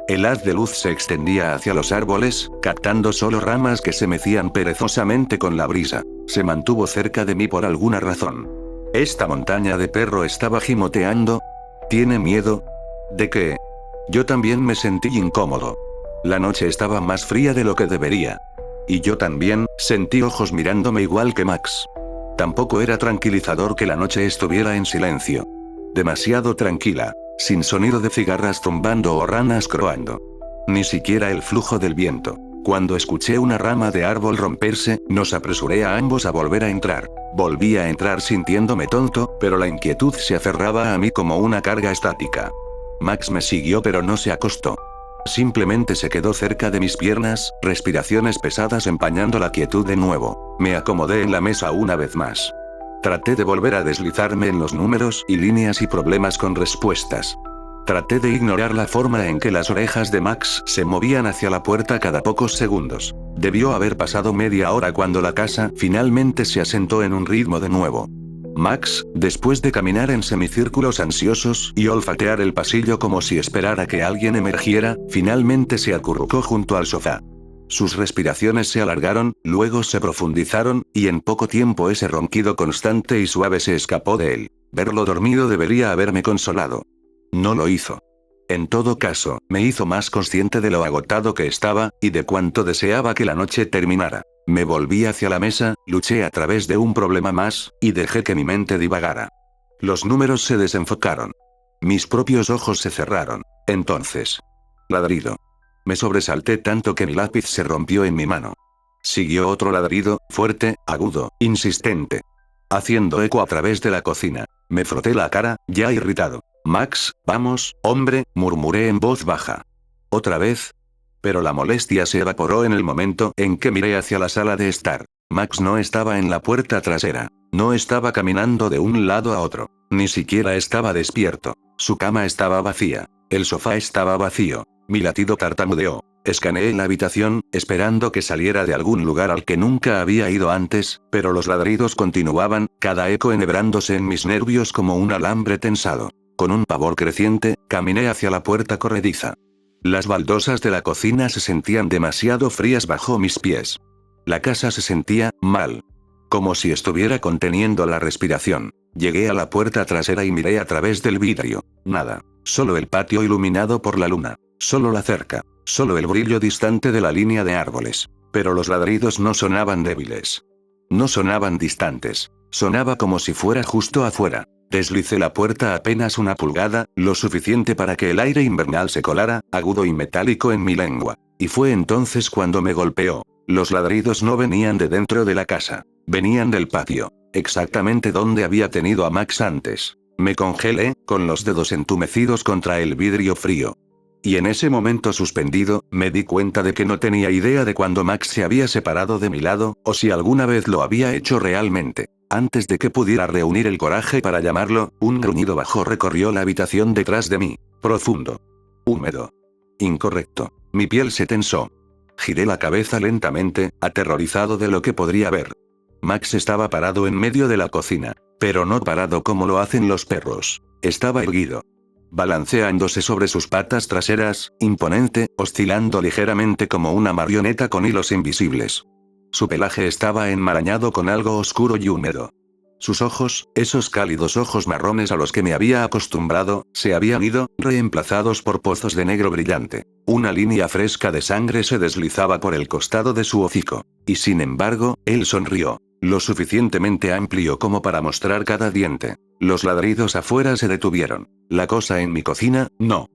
El haz de luz se extendía hacia los árboles, captando solo ramas que se mecían perezosamente con la brisa. Se mantuvo cerca de mí por alguna razón. ¿Esta montaña de perro estaba gimoteando? ¿Tiene miedo? ¿De qué? Yo también me sentí incómodo. La noche estaba más fría de lo que debería. Y yo también, sentí ojos mirándome igual que Max. Tampoco era tranquilizador que la noche estuviera en silencio. Demasiado tranquila, sin sonido de cigarras zumbando o ranas croando. Ni siquiera el flujo del viento. Cuando escuché una rama de árbol romperse, nos apresuré a ambos a volver a entrar. Volví a entrar sintiéndome tonto, pero la inquietud se aferraba a mí como una carga estática. Max me siguió pero no se acostó. Simplemente se quedó cerca de mis piernas, respiraciones pesadas empañando la quietud de nuevo. Me acomodé en la mesa una vez más. Traté de volver a deslizarme en los números y líneas y problemas con respuestas. Traté de ignorar la forma en que las orejas de Max se movían hacia la puerta cada pocos segundos. Debió haber pasado media hora cuando la casa finalmente se asentó en un ritmo de nuevo. Max, después de caminar en semicírculos ansiosos y olfatear el pasillo como si esperara que alguien emergiera, finalmente se acurrucó junto al sofá. Sus respiraciones se alargaron, luego se profundizaron, y en poco tiempo ese ronquido constante y suave se escapó de él. Verlo dormido debería haberme consolado. No lo hizo. En todo caso, me hizo más consciente de lo agotado que estaba, y de cuánto deseaba que la noche terminara. Me volví hacia la mesa, luché a través de un problema más, y dejé que mi mente divagara. Los números se desenfocaron. Mis propios ojos se cerraron. Entonces. Ladrido. Me sobresalté tanto que mi lápiz se rompió en mi mano. Siguió otro ladrido, fuerte, agudo, insistente. Haciendo eco a través de la cocina. Me froté la cara, ya irritado. Max, vamos, hombre, murmuré en voz baja. ¿Otra vez? Pero la molestia se evaporó en el momento en que miré hacia la sala de estar. Max no estaba en la puerta trasera. No estaba caminando de un lado a otro. Ni siquiera estaba despierto. Su cama estaba vacía. El sofá estaba vacío. Mi latido tartamudeó. Escaneé la habitación, esperando que saliera de algún lugar al que nunca había ido antes, pero los ladridos continuaban, cada eco enhebrándose en mis nervios como un alambre tensado. Con un pavor creciente, caminé hacia la puerta corrediza. Las baldosas de la cocina se sentían demasiado frías bajo mis pies. La casa se sentía mal. Como si estuviera conteniendo la respiración. Llegué a la puerta trasera y miré a través del vidrio. Nada. Solo el patio iluminado por la luna. Solo la cerca. Solo el brillo distante de la línea de árboles. Pero los ladridos no sonaban débiles. No sonaban distantes. Sonaba como si fuera justo afuera. Deslicé la puerta apenas una pulgada, lo suficiente para que el aire invernal se colara, agudo y metálico en mi lengua. Y fue entonces cuando me golpeó. Los ladridos no venían de dentro de la casa. Venían del patio. Exactamente donde había tenido a Max antes. Me congelé, con los dedos entumecidos contra el vidrio frío. Y en ese momento suspendido, me di cuenta de que no tenía idea de cuándo Max se había separado de mi lado, o si alguna vez lo había hecho realmente. Antes de que pudiera reunir el coraje para llamarlo, un gruñido bajo recorrió la habitación detrás de mí. Profundo. Húmedo. Incorrecto. Mi piel se tensó. Giré la cabeza lentamente, aterrorizado de lo que podría ver. Max estaba parado en medio de la cocina. Pero no parado como lo hacen los perros. Estaba erguido. Balanceándose sobre sus patas traseras, imponente, oscilando ligeramente como una marioneta con hilos invisibles. Su pelaje estaba enmarañado con algo oscuro y húmedo. Sus ojos, esos cálidos ojos marrones a los que me había acostumbrado, se habían ido, reemplazados por pozos de negro brillante. Una línea fresca de sangre se deslizaba por el costado de su hocico. Y sin embargo, él sonrió. Lo suficientemente amplio como para mostrar cada diente. Los ladridos afuera se detuvieron. La cosa en mi cocina, no.